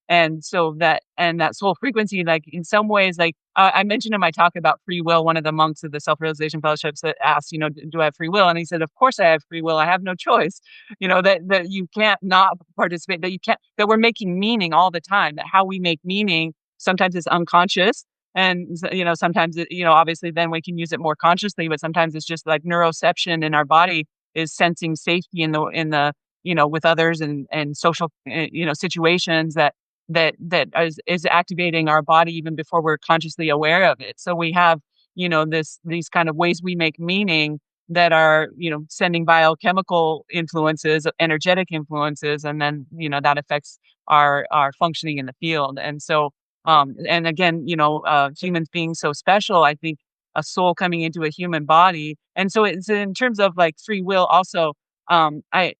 that soul frequency, like, in some ways, like, I mentioned in my talk about free will, one of the monks of the self-realization fellowships that asked, do I have free will? And he said, of course I have free will. I have no choice. That you can't not participate, that we're making meaning all the time, that how we make meaning sometimes it's unconscious. And, sometimes obviously then we can use it more consciously, but sometimes it's just like neuroception in our body is sensing safety in the with others and social, situations that is activating our body even before we're consciously aware of it. So we have, these kind of ways we make meaning that are, sending biochemical influences, energetic influences, and then, that affects our functioning in the field. And so, and again, humans being so special, I think a soul coming into a human body. And so it's in terms of like free will also, I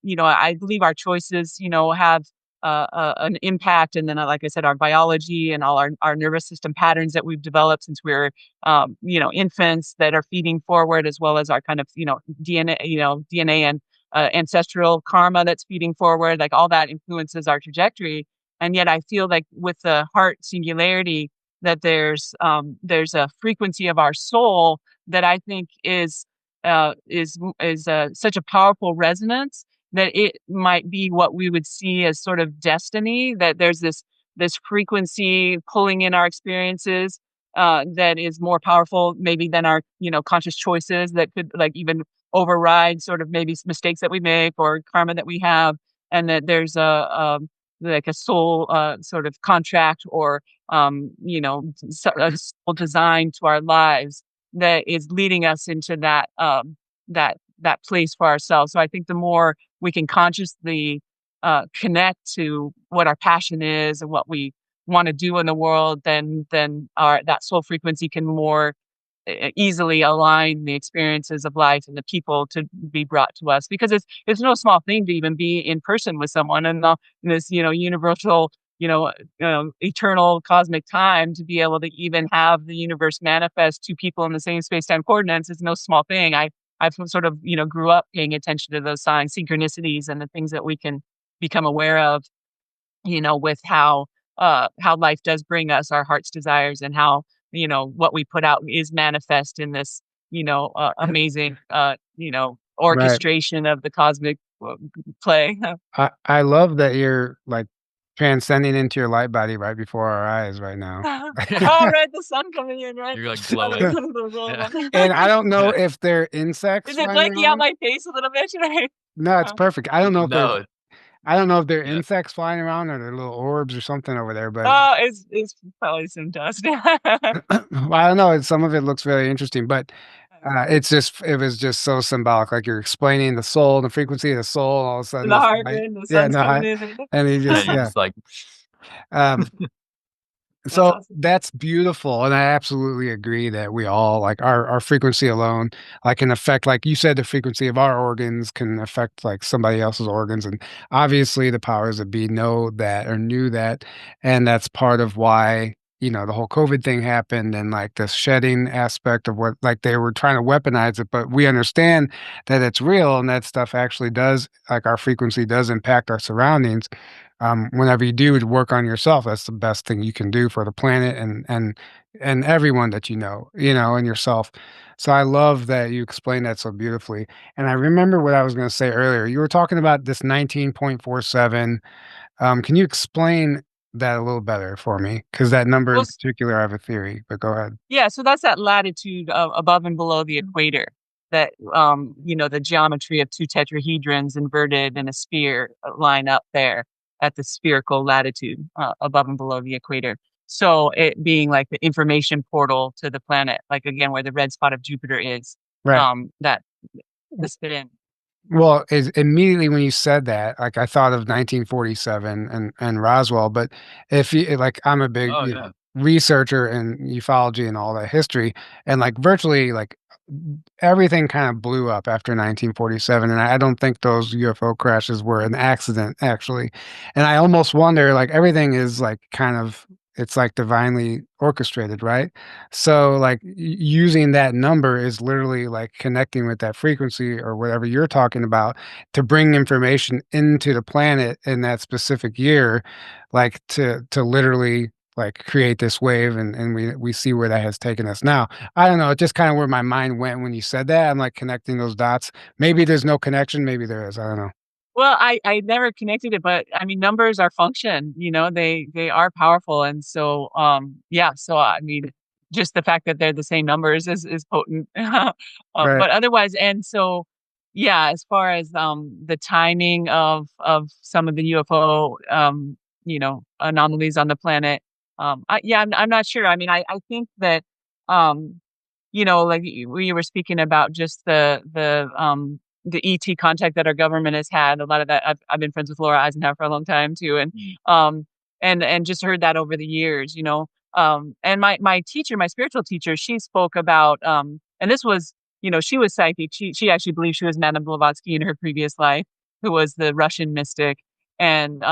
believe our choices, have an impact. And then, like I said, our biology and all our nervous system patterns that we've developed since we're, infants, that are feeding forward, as well as our kind of, DNA and ancestral karma that's feeding forward, like all that influences our trajectory. And yet I feel like with the heart singularity, that there's a frequency of our soul that I think is such a powerful resonance, that it might be what we would see as sort of destiny, that there's this frequency pulling in our experiences, that is more powerful maybe than our, conscious choices, that could, like, even override sort of maybe mistakes that we make or karma that we have. And that there's like a soul, sort of contract, or a soul design to our lives that is leading us into that place for ourselves. So I think the more we can consciously connect to what our passion is and what we want to do in the world, then that soul frequency can more easily align the experiences of life and the people to be brought to us. Because it's no small thing to even be in person with someone, and in this, universal, eternal cosmic time, to be able to even have the universe manifest two people in the same space-time coordinates is no small thing. I've sort of, grew up paying attention to those signs, synchronicities, and the things that we can become aware of, with how life does bring us our heart's desires, and how, what we put out is manifest in this, amazing, Right. orchestration of the cosmic play. I love that you're, like, transcending into your light body right before our eyes right now. Oh, right, the sun coming in, right? You're like glowing. Yeah. And I don't know if they're insects Is it flying blanking out around. my face a little bit? Right? No, it's perfect. No. I don't know if they're Yeah. insects flying around, or they're little orbs or something over there, but Oh, it's probably some dust. well, I don't know. Some of it looks very interesting, but it was just so symbolic. Like, you're explaining the soul, the frequency of the soul. All of a sudden, The this heart, light, and the yeah, sun's no, coming in. and he And just, then you're yeah. just like, Um, That's So awesome. that's beautiful, and I absolutely agree that we all like our frequency alone, like can affect, like you said, the frequency of our organs can affect like somebody else's organs, and obviously the powers that be know that or knew that, and that's part of why the whole COVID thing happened and like the shedding aspect of what like they were trying to weaponize it, but we understand that it's real and that stuff actually does like our frequency does impact our surroundings. Whenever you do work on yourself, that's the best thing you can do for the planet and everyone that and yourself. So I love that you explained that so beautifully. And I remember what I was going to say earlier. You were talking about this 19.47. Can you explain that a little better for me? Because that number Well, in particular, I have a theory, but go ahead. yeah, so that's that latitude above and below the equator. That the geometry of two tetrahedrons inverted in a sphere line up there at the spherical latitude above and below the equator. So it being like the information portal to the planet, like again where the red spot of Jupiter is, Right. that this fit in. Well, is immediately when you said that, like I thought of 1947 and Roswell, but if you like, I'm a big Oh yeah. researcher in ufology and all that history, and like virtually like everything kind of blew up after 1947, and I don't think those UFO crashes were an accident actually, and I almost wonder like everything is like kind of it's like divinely orchestrated, right? So like using that number is literally like connecting with that frequency or whatever you're talking about to bring information into the planet in that specific year, like to literally like create this wave and we see where that has taken us now. I don't know, it's just kind of where my mind went when you said that. I'm like connecting those dots. Maybe there's no connection, maybe there is. I don't know. Well, I never connected it, but I mean, numbers are function, they are powerful. And so, yeah, so I mean, just the fact that they're the same numbers is potent. Right. But otherwise, and so, yeah, as far as the timing of some of the UFO, anomalies on the planet, yeah, I'm not sure. I mean, I think that, um, like we were speaking about just the ET contact that our government has had. A lot of that I've been friends with Laura Eisenhower for a long time too, and just heard that over the years. And my teacher, my spiritual teacher, she spoke about and this was, she was psychic. She actually believed she was Madame Blavatsky in her previous life, who was the Russian mystic, and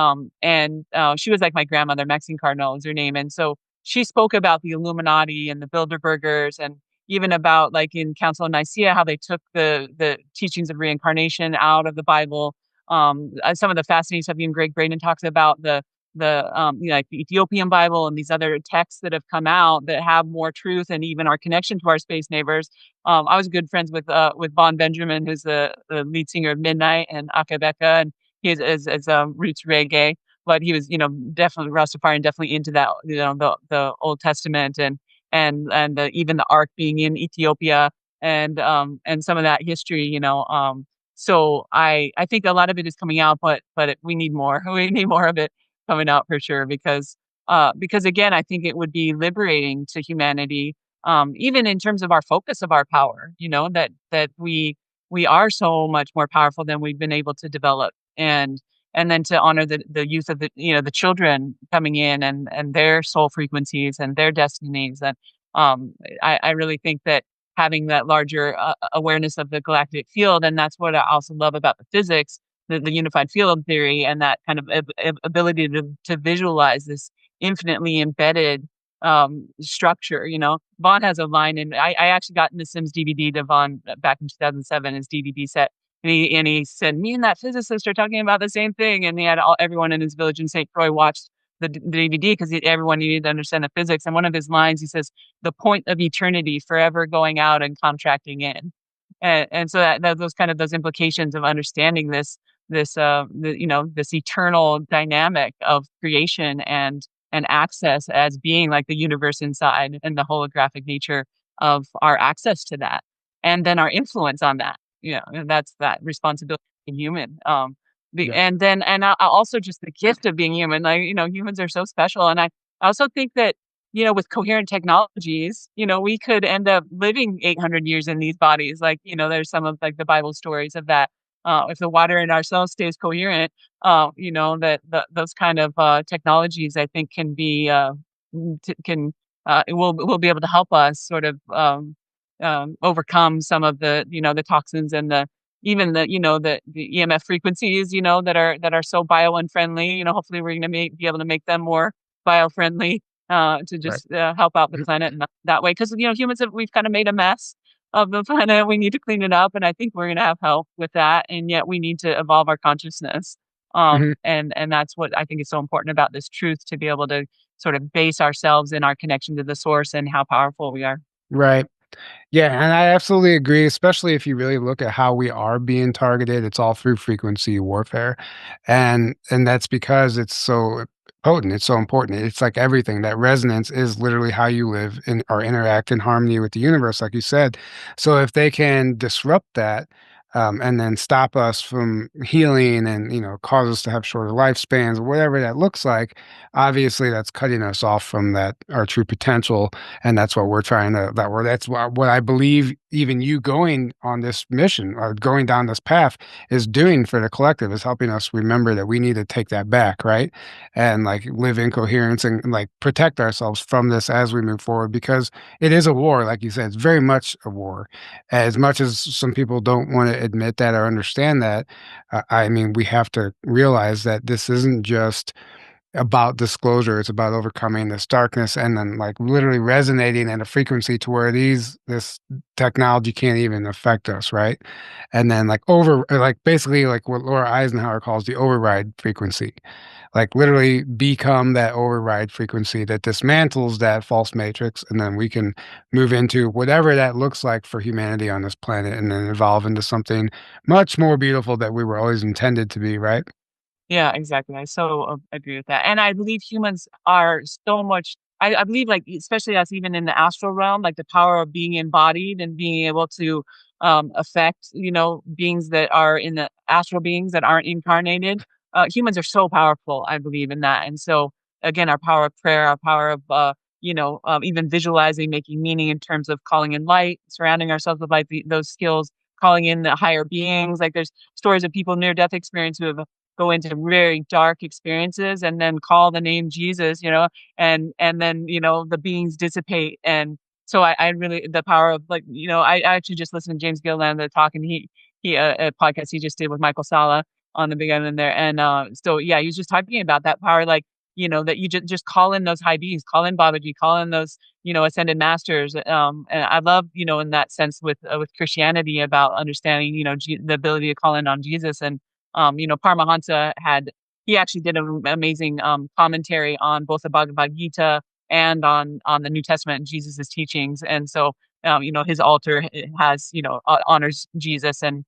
she was like my grandmother. Maxine Cardinal is her name, and so she spoke about the Illuminati and the Bilderbergers and even about like in Council of Nicaea, how they took the teachings of reincarnation out of the Bible. Some of the fascinating stuff. Even Greg Braden talks about like the Ethiopian Bible and these other texts that have come out that have more truth and even our connection to our space neighbors. I was good friends with Bon Benjamin, who's the lead singer of Midnight and Akabeka, and he is roots reggae, but he was definitely Rastafarian, and definitely into that the Old Testament and even the Ark being in Ethiopia and some of that history. So I think a lot of it is coming out, but we need more. We need more of it coming out for sure because again, I think it would be liberating to humanity, even in terms of our focus of our power. That we are so much more powerful than we've been able to develop and then to honor the youth of the children coming in and their soul frequencies and their destinies. And I really think that having that larger awareness of the galactic field, and that's what I also love about the physics, the unified field theory, and that kind of ability to visualize this infinitely embedded structure. Vaughn has a line, and I actually got in the Sims DVD to Vaughn back in 2007, his DVD set. And he said, me and that physicist are talking about the same thing. And he had everyone in his village in St. Croix watch the DVD because everyone needed to understand the physics. And one of his lines, he says, the point of eternity, forever going out and contracting in. And so those kind of those implications of understanding this eternal dynamic of creation and access as being like the universe inside and the holographic nature of our access to that and then our influence on that, and that's that responsibility of being human. Yeah. I also just the gift of being human. Like, humans are so special. And I also think that, with coherent technologies, we could end up living 800 years in these bodies. Like, there's some of like the Bible stories of that. If the water in our cells stays coherent, those kind of technologies, I think, can be it will be able to help us sort of overcome some of the the toxins and the even the EMF frequencies that are so bio unfriendly. Hopefully we're going to be able to make them more bio friendly to Right. just help out the planet in that way. Because humans we've kind of made a mess of the planet. We need to clean it up, and I think we're going to have help with that. And yet we need to evolve our consciousness. Mhm. And that's what I think is so important about this truth, to be able to sort of base ourselves in our connection to the source and how powerful we are. Right. Yeah, and I absolutely agree, especially if you really look at how we are being targeted. It's all through frequency warfare. And that's because it's so potent, it's so important. It's like everything. That resonance is literally how you live in or interact in harmony with the universe, like you said. So if they can disrupt that, and then stop us from healing and cause us to have shorter lifespans, whatever that looks like, obviously that's cutting us off from that our true potential, and that's what we're trying to that's what I believe even you going on this mission or going down this path is doing for the collective, is helping us remember that we need to take that back, right? And like live in coherence and like protect ourselves from this as we move forward, because it is a war, like you said. It's very much a war. As much as some people don't want to admit that or understand that, I mean, we have to realize that this isn't just about disclosure. It's about overcoming this darkness and then like literally resonating at a frequency to where this technology can't even affect us, right? And then like basically like what Laura Eisenhower calls the override frequency. Like literally become that override frequency that dismantles that false matrix, and then we can move into whatever that looks like for humanity on this planet, and then evolve into something much more beautiful that we were always intended to be, right? Yeah, exactly. I so agree with that. And I believe humans are so much, I believe, like, especially us, even in the astral realm, like the power of being embodied and being able to affect, beings that are in the astral, beings that aren't incarnated. Humans are so powerful. I believe in that. And so, again, our power of prayer, our power of, even visualizing, making meaning in terms of calling in light, surrounding ourselves with light, those skills, calling in the higher beings. Like, there's stories of people near death experience who have go into very dark experiences and then call the name Jesus, and then, the beings dissipate. And so I really, the power of, like, I actually just listened to James Gilland the talk, and he a podcast he just did with Michael Sala on the Big Island there. And so yeah, he was just talking about that power, like, that you just call in those high beings, call in Babaji, call in those, ascended masters. And I love, in that sense with Christianity, about understanding, the ability to call in on Jesus. And Paramahansa he actually did an amazing commentary on both the Bhagavad Gita and on the New Testament and Jesus's teachings. And so, his altar has, honors Jesus and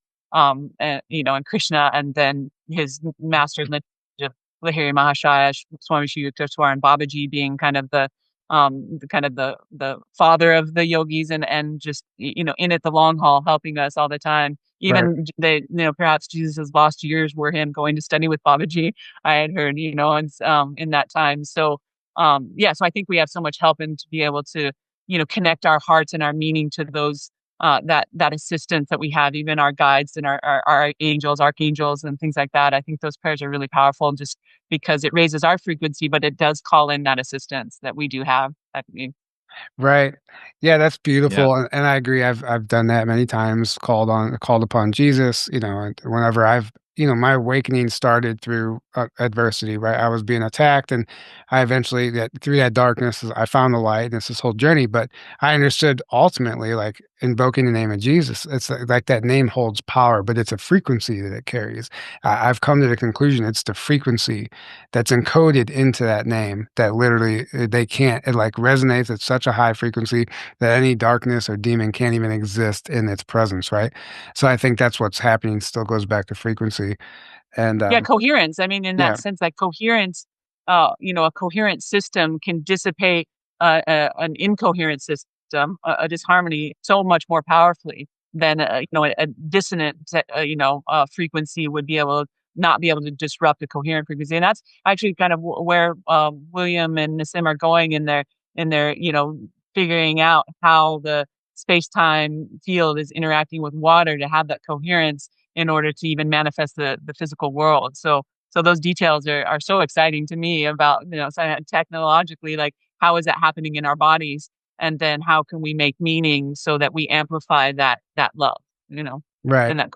Krishna, and then his master lineage of Lahiri Mahashaya, Swami Shiv Yukteswar, and Babaji being kind of the father of the yogis, and just, in it the long haul, helping us all the time. Right. Even perhaps Jesus' lost years were him going to study with Babaji. I had heard, and in that time. So, yeah, so I think we have so much help in to be able to, connect our hearts and our meaning to those, that assistance that we have, even our guides and our angels, archangels, and things like that. I think those prayers are really powerful, just because it raises our frequency, but it does call in that assistance that we do have. Right. Yeah, that's Yeah. beautiful, and I agree. I've done that many times, called upon Jesus, and whenever my awakening started through adversity, right? I was being attacked, and I eventually that through that darkness, I found the light, and it's this whole journey. But I understood ultimately, like invoking the name of Jesus, it's like that name holds power, but it's a frequency that it carries. I've come to the conclusion it's the frequency that's encoded into that name that literally they can't. It like resonates at such a high frequency that any darkness or demon can't even exist in its presence, right? So I think that's what's happening. Still goes back to frequency, and Yeah, coherence. I mean, in that yeah, sense, like coherence, a coherent system can dissipate an incoherent system, a disharmony, so much more powerfully than a dissonant, frequency would be able not be able to disrupt a coherent frequency. And that's actually kind of where William and Nassim are going in their figuring out how the space time field is interacting with water to have that coherence in order to even manifest the physical world. So those details are so exciting to me about, technologically, like, how is that happening in our bodies? And then how can we make meaning so that we amplify that love, Right. and that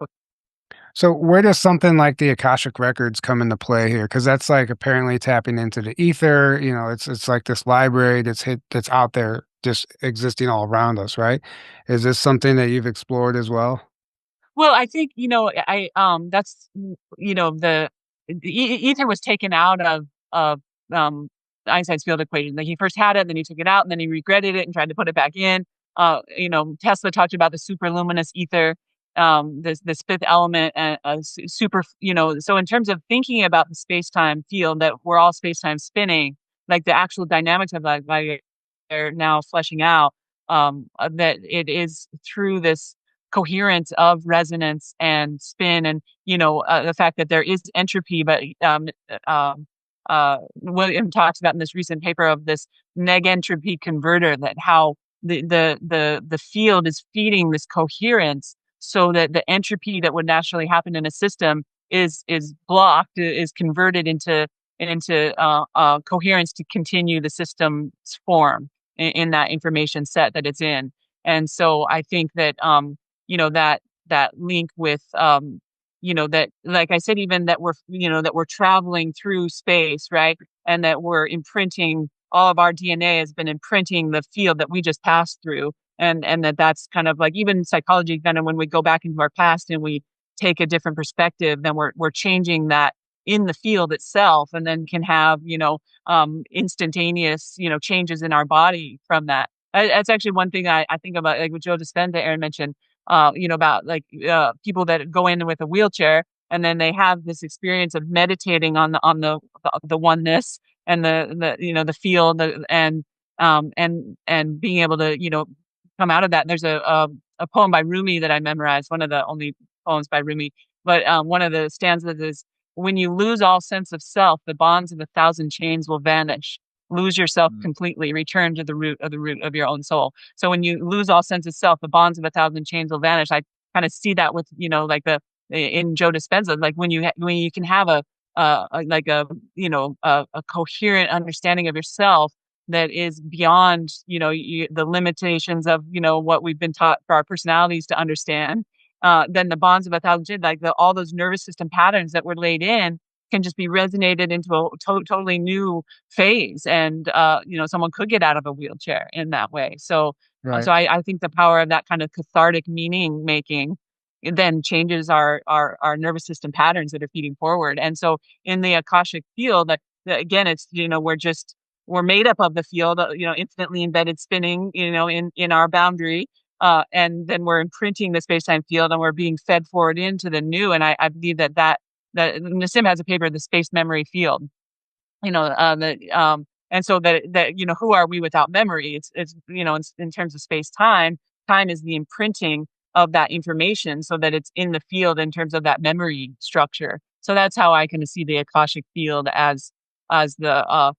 So where does something like the Akashic records come into play here? Because that's like apparently tapping into the ether. It's like this library that's out there just existing all around us, right? Is this something that you've explored as well? Well, I think, that's, the ether was taken out of, um, Einstein's field equation. Like, he first had it, then he took it out, and then he regretted it and tried to put it back in. Tesla talked about the superluminous ether, this fifth element, super, so in terms of thinking about the space-time field, that we're all space-time spinning, like, the actual dynamics of that, like, they're now fleshing out, that it is through this coherence of resonance and spin, and the fact that there is entropy, but William talks about in this recent paper of this negentropy converter, that how the field is feeding this coherence, so that the entropy that would naturally happen in a system is blocked, is converted into coherence to continue the system's form in that information set that it's in. And so I think that that link with, that, like I said, even that we're traveling through space, right? And that we're imprinting, all of our DNA has been imprinting the field that we just passed through. And that's kind of like, even psychology, kind of when we go back into our past and we take a different perspective, then we're changing that in the field itself, and then can have, instantaneous, changes in our body from that. That's actually one thing I think about, like, with Joe Dispenza, Aaron mentioned, about, like, people that go in with a wheelchair, and then they have this experience of meditating on the oneness, and the field, and being able to, come out of that. And there's a poem by Rumi that I memorized, one of the only poems by Rumi, but one of the stanzas is, "When you lose all sense of self, the bonds of 1,000 chains will vanish. Lose yourself completely, return to the root of your own soul." So when you lose all sense of self, the bonds of 1,000 chains will vanish. I kind of see that with, like, in Joe Dispenza, like, when you can have like a coherent understanding of yourself that is beyond, the limitations of, what we've been taught for our personalities to understand, then the bonds of 1,000 chains, like, all those nervous system patterns that were laid in, can just be resonated into a totally new phase. And someone could get out of a wheelchair in that way. So Right. I think the power of that kind of cathartic meaning making, it then changes our nervous system patterns that are feeding forward. And so in the Akashic field, again, it's, we're made up of the field, infinitely embedded spinning, in our boundary. And then we're imprinting the space-time field, and we're being fed forward into the new. And I believe that Nassim has a paper, The Space Memory Field, and so that, who are we without memory? It's in terms of space time, time is the imprinting of that information, so that it's in the field in terms of that memory structure. So that's how I kind of see the Akashic field as the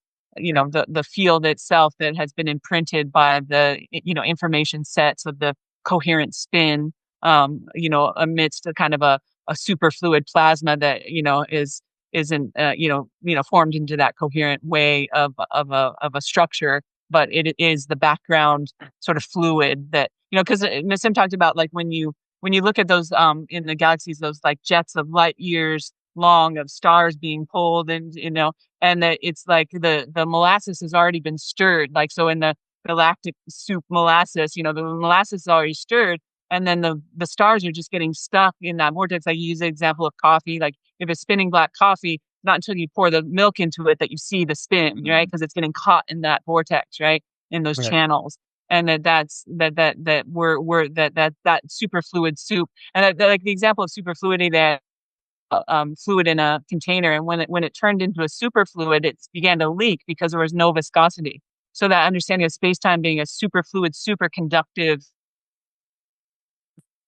field itself that has been imprinted by the, information sets of the coherent spin, amidst a kind of a superfluid plasma that, isn't, formed into that coherent way of a structure, but it is the background sort of fluid that, because Nassim talked about, like, when you look at those, in the galaxies, those, like, jets of light years long of stars being pulled, and and that it's like the molasses has already been stirred, like, so in the galactic soup molasses, the molasses is already stirred, and then the stars are just getting stuck in that vortex. Like, you use the example of coffee, like, if it's spinning black coffee, not until you pour the milk into it that you see the spin, right? Because it's getting caught in that vortex, right? In those Right. channels. And that we're that superfluid soup. And like, the example of superfluidity, that fluid in a container, and when it turned into a superfluid, it began to leak because there was no viscosity. So that understanding of space-time being a superfluid, superconductive,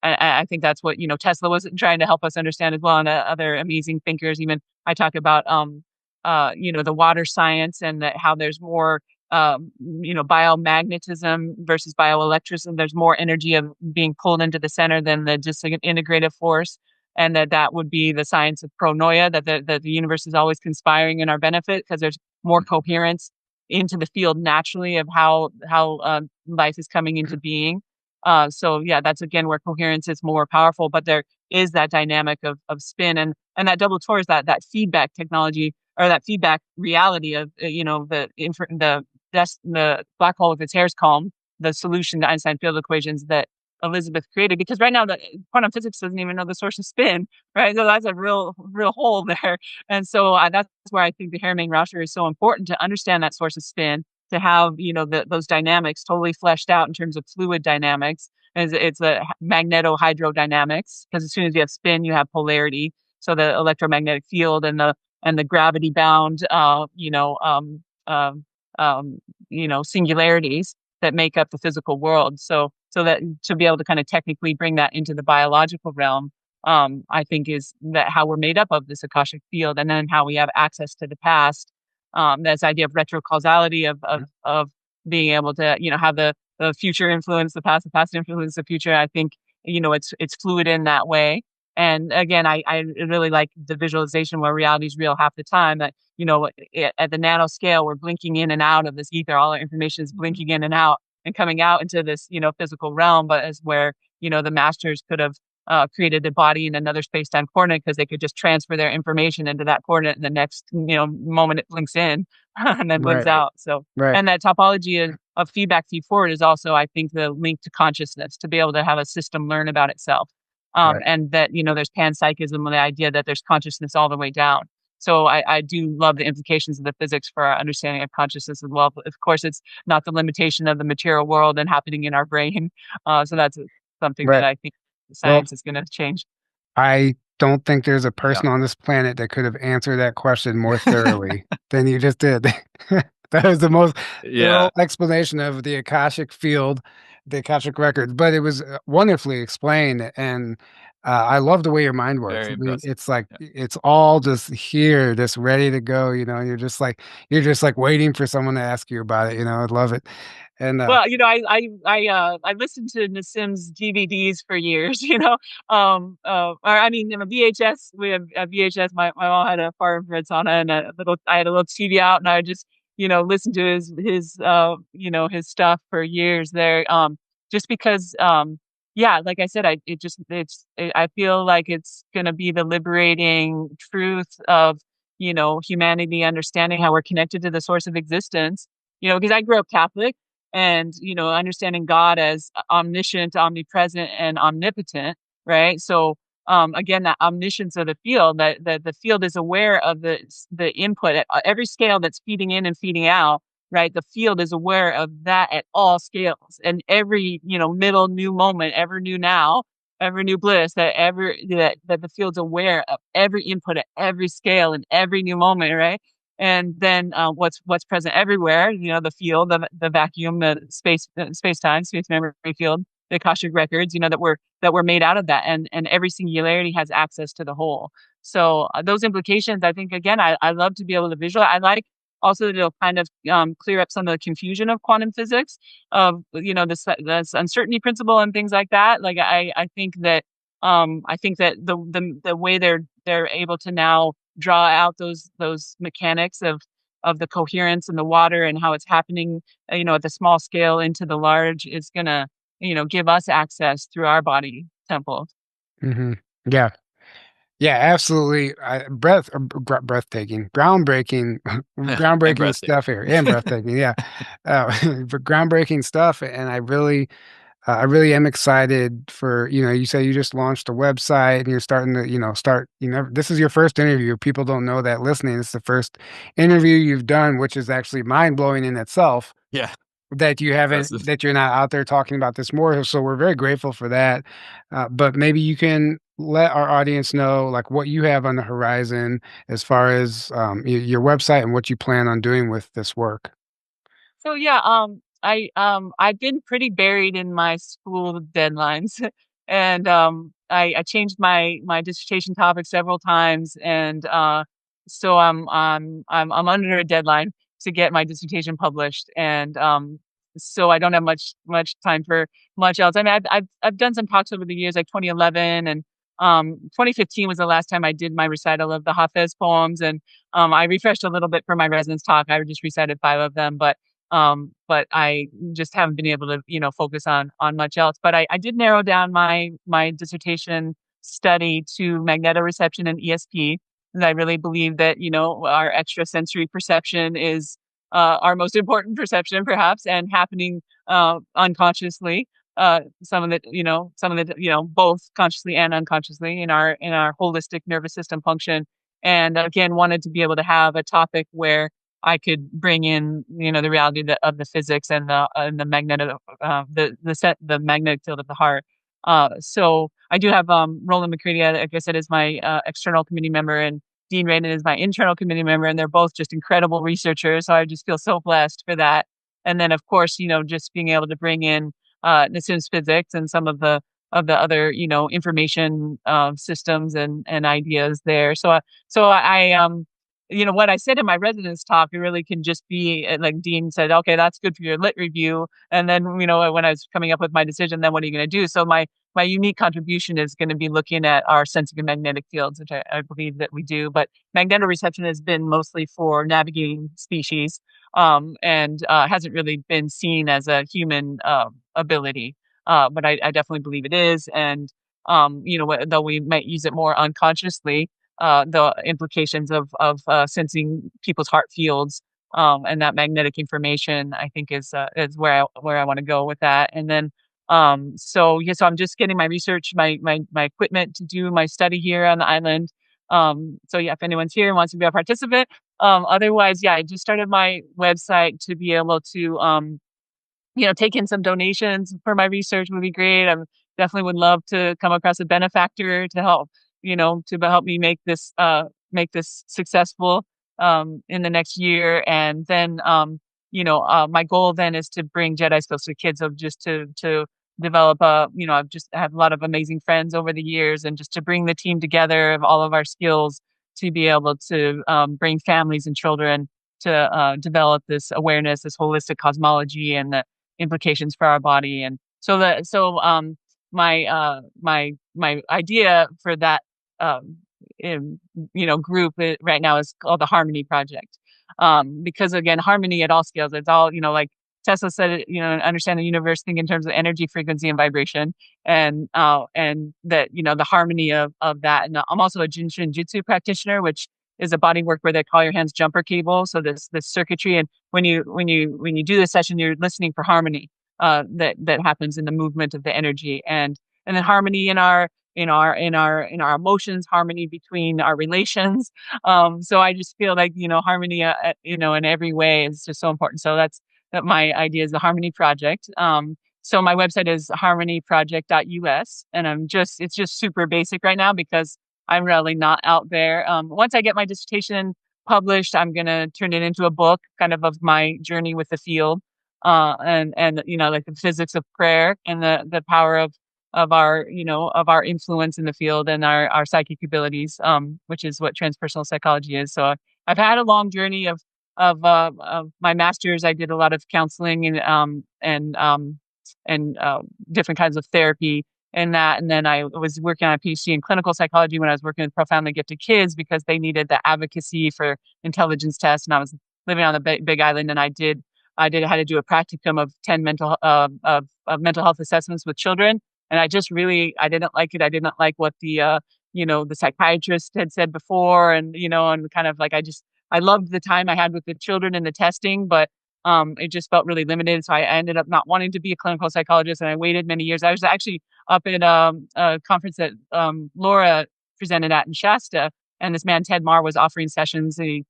I think that's what, Tesla was trying to help us understand as well, and other amazing thinkers. Even I talk about, the water science, and that how there's more, biomagnetism versus bioelectricity. There's more energy of being pulled into the center than the just, like, an integrative force, and that would be the science of pronoia, that the universe is always conspiring in our benefit because there's more coherence into the field naturally of how life is coming into being. So yeah, that's again where coherence is more powerful, but there is that dynamic of spin and that double torus, that feedback technology or that feedback reality of the black hole with its hairs calm, the solution to Einstein field equations that Elizabeth created. Because right now, the quantum physics doesn't even know the source of spin, right? So that's a real hole there. And so that's where I think the Herrmann-Rauscher is so important, to understand that source of spin, to have those dynamics totally fleshed out in terms of fluid dynamics. It's a magneto-hydrodynamics, because as soon as you have spin, you have polarity. So the electromagnetic field and the gravity bound, singularities that make up the physical world. So that to be able to kind of technically bring that into the biological realm, I think is that how we're made up of this Akashic field, and then how we have access to the past. This idea of retrocausality of being able to have the future influence the past influence the future. I think it's fluid in that way. And again, I really like the visualization where reality is real half the time. That at the nanoscale, we're blinking in and out of this ether. All our information is blinking in and out and coming out into this physical realm, but as where the masters could have created a body in another space-time coordinate, because they could just transfer their information into that coordinate, and the next moment it blinks in and then blinks Right. out. So Right. and that topology of feedback feed forward is also, I think, the link to consciousness, to be able to have a system learn about itself. Right. And that there's panpsychism, the idea that there's consciousness all the way down. So I do love the implications of the physics for our understanding of consciousness as well. But of course, it's not the limitation of the material world and happening in our brain. So that's something that Right. I think Well, science is going to change. I don't think there's a Yeah. person on this planet that could have answered that question more thoroughly than you just did. That was the most Yeah. thorough explanation of the Akashic field, the Akashic records, but it was wonderfully explained. And I love the way your mind works. Very I mean, impressive. it's like Yeah. it's all just here, just ready to go. And you're just like waiting for someone to ask you about it. I love it. And Well, I listened to Nassim's DVDs for years, or I mean, VHS. We have a VHS. My mom had a far infrared sauna, and I had a little TV out, and I would just listen to his stuff for years there. Just because, yeah, like I said, I feel like it's gonna be the liberating truth of humanity understanding how we're connected to the source of existence. Because I grew up Catholic, and understanding God as omniscient, omnipresent, and omnipotent, right? So again, that omniscience of the field, that the field is aware of the input at every scale that's feeding in and feeding out, right? The field is aware of that at all scales, and every middle new moment, every new now, every new bliss, that the field's aware of every input at every scale and every new moment, right? And then what's present everywhere, the field, the vacuum, the space-time, space memory field, the Akashic records, that we're made out of that, and every singularity has access to the whole. So those implications, I think, again, I love to be able to visualize. I like also to kind of clear up some of the confusion of quantum physics, of this uncertainty principle and things like that. Like I think that the way they're able to now draw out those mechanics of the coherence in the water and how it's happening, at the small scale into the large, is gonna, give us access through our body temple. Yeah. Yeah, absolutely. Breathtaking, groundbreaking, And groundbreaking breathtaking. stuff here, and breathtaking. Yeah, but groundbreaking stuff. And I really am excited for You say you just launched a website and you're starting to start. This is your first interview. People don't know that listening. It's the first interview you've done, which is actually mind blowing in itself. Yeah. That you haven't Impressive. that you're not out there talking about this more, so we're very grateful for that, but maybe you can let our audience know, like, what you have on the horizon as far as, your website and what you plan on doing with this work. So yeah, I've been pretty buried in my school deadlines, and I changed my dissertation topic several times, and so I'm under a deadline to get my dissertation published, and so I don't have much time for much else. I mean, I've done some talks over the years, like 2011, and 2015 was the last time I did my recital of the Hafez poems, and I refreshed a little bit for my residence talk. I just recited 5 of them, but I just haven't been able to, focus on much else. But I did narrow down my dissertation study to magnetoreception and ESP, and I really believe that, our extrasensory perception is our most important perception, perhaps, and happening unconsciously. Both consciously and unconsciously in our holistic nervous system function. And again, wanted to be able to have a topic where I could bring in, the reality of the physics and the magnetic the magnetic field of the heart. So I do have Roland McCready, like I said, is my external committee member, and Dean Radin is my internal committee member, and they're both just incredible researchers. So I just feel so blessed for that. And then, of course, just being able to bring in Nassim's physics and some of the other, information systems and ideas there. So what I said in my residence talk, it really can just be like Dean said, okay, that's good for your lit review. And then, when I was coming up with my decision, then what are you going to do? So my unique contribution is going to be looking at our sensing of magnetic fields, which I believe that we do. But magnetoreception has been mostly for navigating species, and hasn't really been seen as a human ability. But I definitely believe it is. And, though we might use it more unconsciously, the implications of sensing people's heart fields, and that magnetic information, I think is where I want to go with that. And then, so I'm just getting my research, my equipment to do my study here on the island. So yeah, if anyone's here and wants to be a participant, otherwise, yeah, I just started my website to be able to, take in some donations for my research would be great. I definitely would love to come across a benefactor to help, to help me make this successful in the next year. And then, my goal then is to bring Jedi skills to kids, of just to develop I've just had a lot of amazing friends over the years, and just to bring the team together of all of our skills to be able to bring families and children to develop this awareness, this holistic cosmology, and the implications for our body. And my idea for that um, group right now is called the Harmony Project, because again, harmony at all scales. It's all, like Tesla said, understand the universe, think in terms of energy, frequency, and vibration, and that, the harmony of that. And I'm also a Jinshin Jutsu practitioner, which is a body work where they call your hands jumper cable. So this circuitry, and when you do this session, you're listening for harmony that happens in the movement of the energy, and then harmony in our emotions, harmony between our relations. So I just feel like, harmony, in every way is just so important. So that my idea is the Harmony Project. So my website is harmonyproject.us, and it's just super basic right now because I'm really not out there. Once I get my dissertation published, I'm going to turn it into a book, kind of my journey with the field, and like the physics of prayer and the power of our influence in the field and our psychic abilities, which is what transpersonal psychology is. So I've had a long journey of my master's. I did a lot of counseling and different kinds of therapy and that. And then I was working on a PhD in clinical psychology when I was working with profoundly gifted kids, because they needed the advocacy for intelligence tests. And I was living on the Big Island, and I had to do a practicum of 10 mental health assessments with children. And I didn't like it. I didn't like what the psychiatrist had said before. And kind of like, I loved the time I had with the children and the testing, but it just felt really limited. So I ended up not wanting to be a clinical psychologist, and I waited many years. I was actually up at a conference that Laura presented at in Shasta, and this man, Ted Marr, was offering sessions. He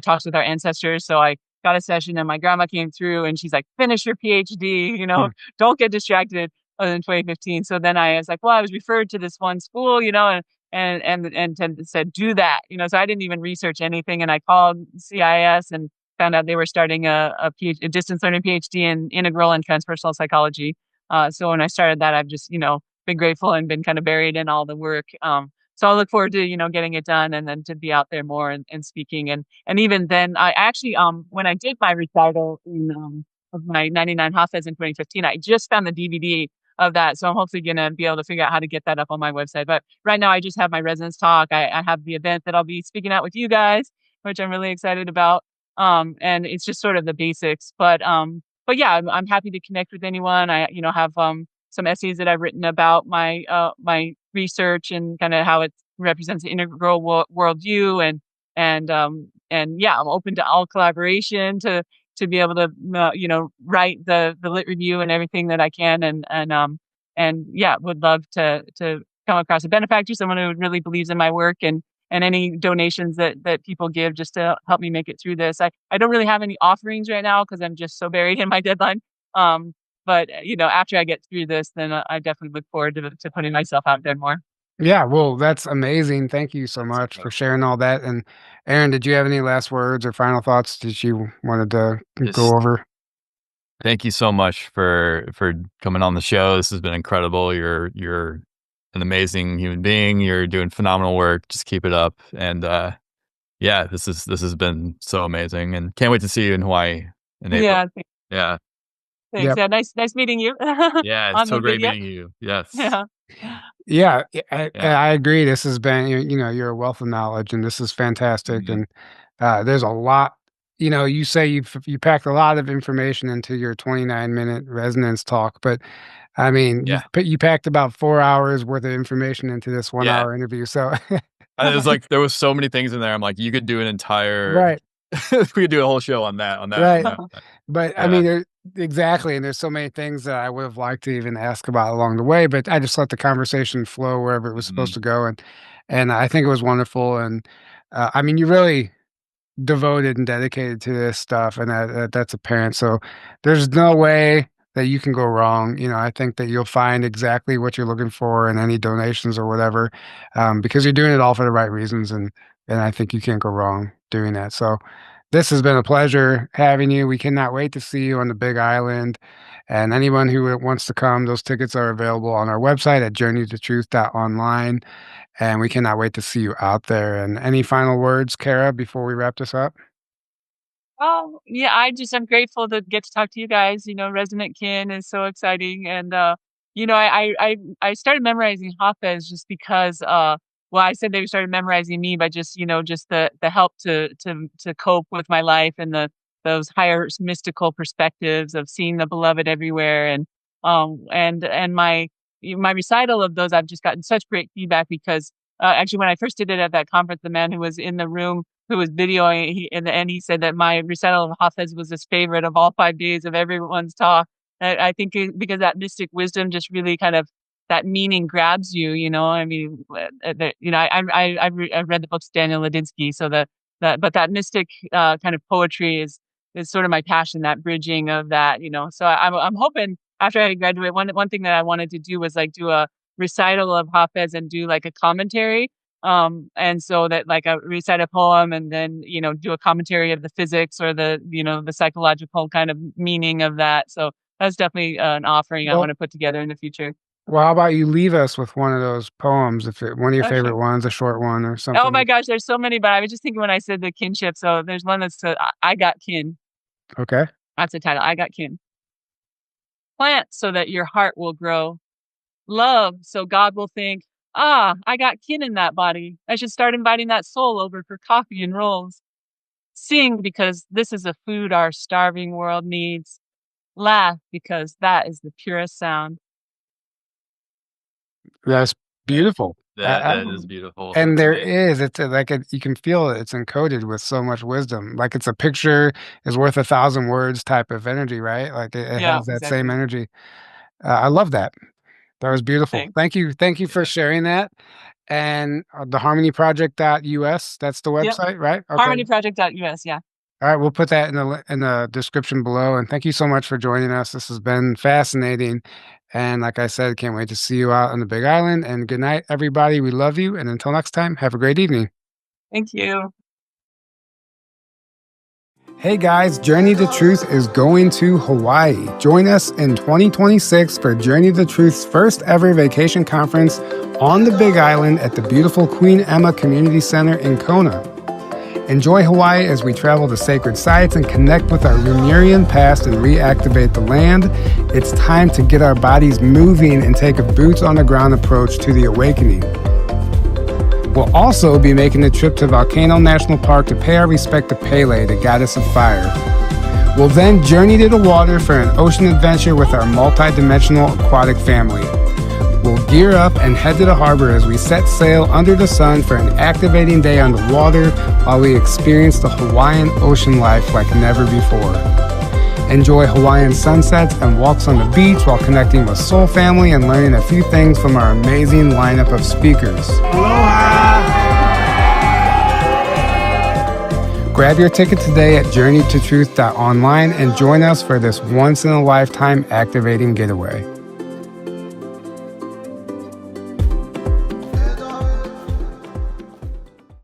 talks with our ancestors. So I got a session, and my grandma came through, and she's like, finish your PhD, don't get distracted. In 2015. So then I was like, well, I was referred to this one school, and Ted said, do that, so I didn't even research anything. And I called CIS and found out they were starting a distance learning PhD in integral and transpersonal psychology. So when I started that, I've just, been grateful and been kind of buried in all the work. So I look forward to, getting it done, and then to be out there more and speaking. And even then I actually, when I did my recital of my 99 Hafez in 2015, I just found the DVD of that. So I'm hopefully going to be able to figure out how to get that up on my website. But right now I just have my residence talk. I have the event that I'll be speaking at with you guys, which I'm really excited about. And it's just sort of the basics, but yeah, I'm happy to connect with anyone. I, have, some essays that I've written about my research and kind of how it represents the integral worldview, and yeah, I'm open to all collaboration to be able to write the lit review and everything that I can, and yeah, would love to come across a benefactor, someone who really believes in my work, and any donations that people give just to help me make it through this. I don't really have any offerings right now because I'm just so buried in my deadline. But after I get through this, then I definitely look forward to putting myself out there more. Yeah, well, that's amazing. Thank you so much for sharing all that. And Aaron, did you have any last words or final thoughts that you wanted to go over? Thank you so much for coming on the show. This has been incredible. You're an amazing human being. You're doing phenomenal work. Just keep it up. And yeah, this has been so amazing. And can't wait to see you in Hawaii in April. Yeah, Yeah. thanks. Yep. Yeah, nice meeting you. Yeah, on it's so the great video. meeting you. Yes. Yeah. Yeah, I agree. This has been, you're a wealth of knowledge, and this is fantastic. Mhm. And there's a lot, you say you packed a lot of information into your 29-minute resonance talk, but I mean, Yeah. you packed about 4 hours worth of information into this 1-hour interview. So It was like there was so many things in there. I'm like, you could do an entire right. we could do a whole show on that. Right. On that. But I mean, exactly. And there's so many things that I would have liked to even ask about along the way, but I just let the conversation flow wherever it was supposed to go. And I think it was wonderful. And I mean, you really devoted and dedicated to this stuff, and that's apparent. So there's no way that you can go wrong. I think that you'll find exactly what you're looking for in any donations or whatever, because you're doing it all for the right reasons. And I think you can't go wrong doing that. So this has been a pleasure having you. We cannot wait to see you on the Big Island. And anyone who wants to come, those tickets are available on our website at journeytotruth.online. And we cannot wait to see you out there. And any final words, Kara, before we wrap this up? Oh, yeah, I'm grateful to get to talk to you guys. Resonant Kin is so exciting. And, I started memorizing Hafez just because, well, I said they started memorizing me, but just, just the help to cope with my life and those higher mystical perspectives of seeing the beloved everywhere. And my recital of those, I've just gotten such great feedback because, actually, when I first did it at that conference, the man who was in the room who was videoing, in the end, he said that my recital of Hafez was his favorite of all 5 days of everyone's talk. I think because that mystic wisdom just really kind of, that meaning grabs you, I mean, I read the books Daniel Ladinsky, so but that mystic kind of poetry is sort of my passion, that bridging of that, So I'm hoping after I graduate, one thing that I wanted to do was like do a recital of Hafez and do like a commentary. And so that like a recite a poem and then, do a commentary of the physics or the psychological kind of meaning of that. So that's definitely an offering I want to put together in the future. Well, how about you leave us with one of those poems, one of your favorite ones, a short one or something? Oh my gosh, there's so many, but I was just thinking when I said the kinship. So there's one that's I got kin. Okay. That's the title. I got kin. Plant so that your heart will grow. Love so God will think, I got kin in that body. I should start inviting that soul over for coffee and rolls. Sing because this is a food our starving world needs. Laugh because that is the purest sound. That's beautiful. That is beautiful. And you can feel it. It's encoded with so much wisdom. Like it's a picture is worth 1,000 words type of energy, right? Like it has that same energy. I love that. That was beautiful. Thanks. Thank you for sharing that. And the harmonyproject.us, that's the website, right? Okay. Harmonyproject.us, yeah. All right, we'll put that in the description below. And thank you so much for joining us. This has been fascinating. And like I said, can't wait to see you out on the Big Island. And good night, everybody. We love you. And until next time, have a great evening. Thank you. Hey guys, Journey to Truth is going to Hawaii. Join us in 2026 for Journey to Truth's first ever vacation conference on the Big Island at the beautiful Queen Emma Community Center in Kona. Enjoy Hawaii as we travel to sacred sites and connect with our Lemurian past and reactivate the land. It's time to get our bodies moving and take a boots-on-the-ground approach to the awakening. We'll also be making a trip to Volcano National Park to pay our respect to Pele, the goddess of fire. We'll then journey to the water for an ocean adventure with our multi-dimensional aquatic family. We'll gear up and head to the harbor as we set sail under the sun for an activating day on the water while we experience the Hawaiian ocean life like never before. Enjoy Hawaiian sunsets and walks on the beach while connecting with Soul Family and learning a few things from our amazing lineup of speakers. Aloha! Grab your ticket today at journeytotruth.online and join us for this once-in-a-lifetime activating getaway.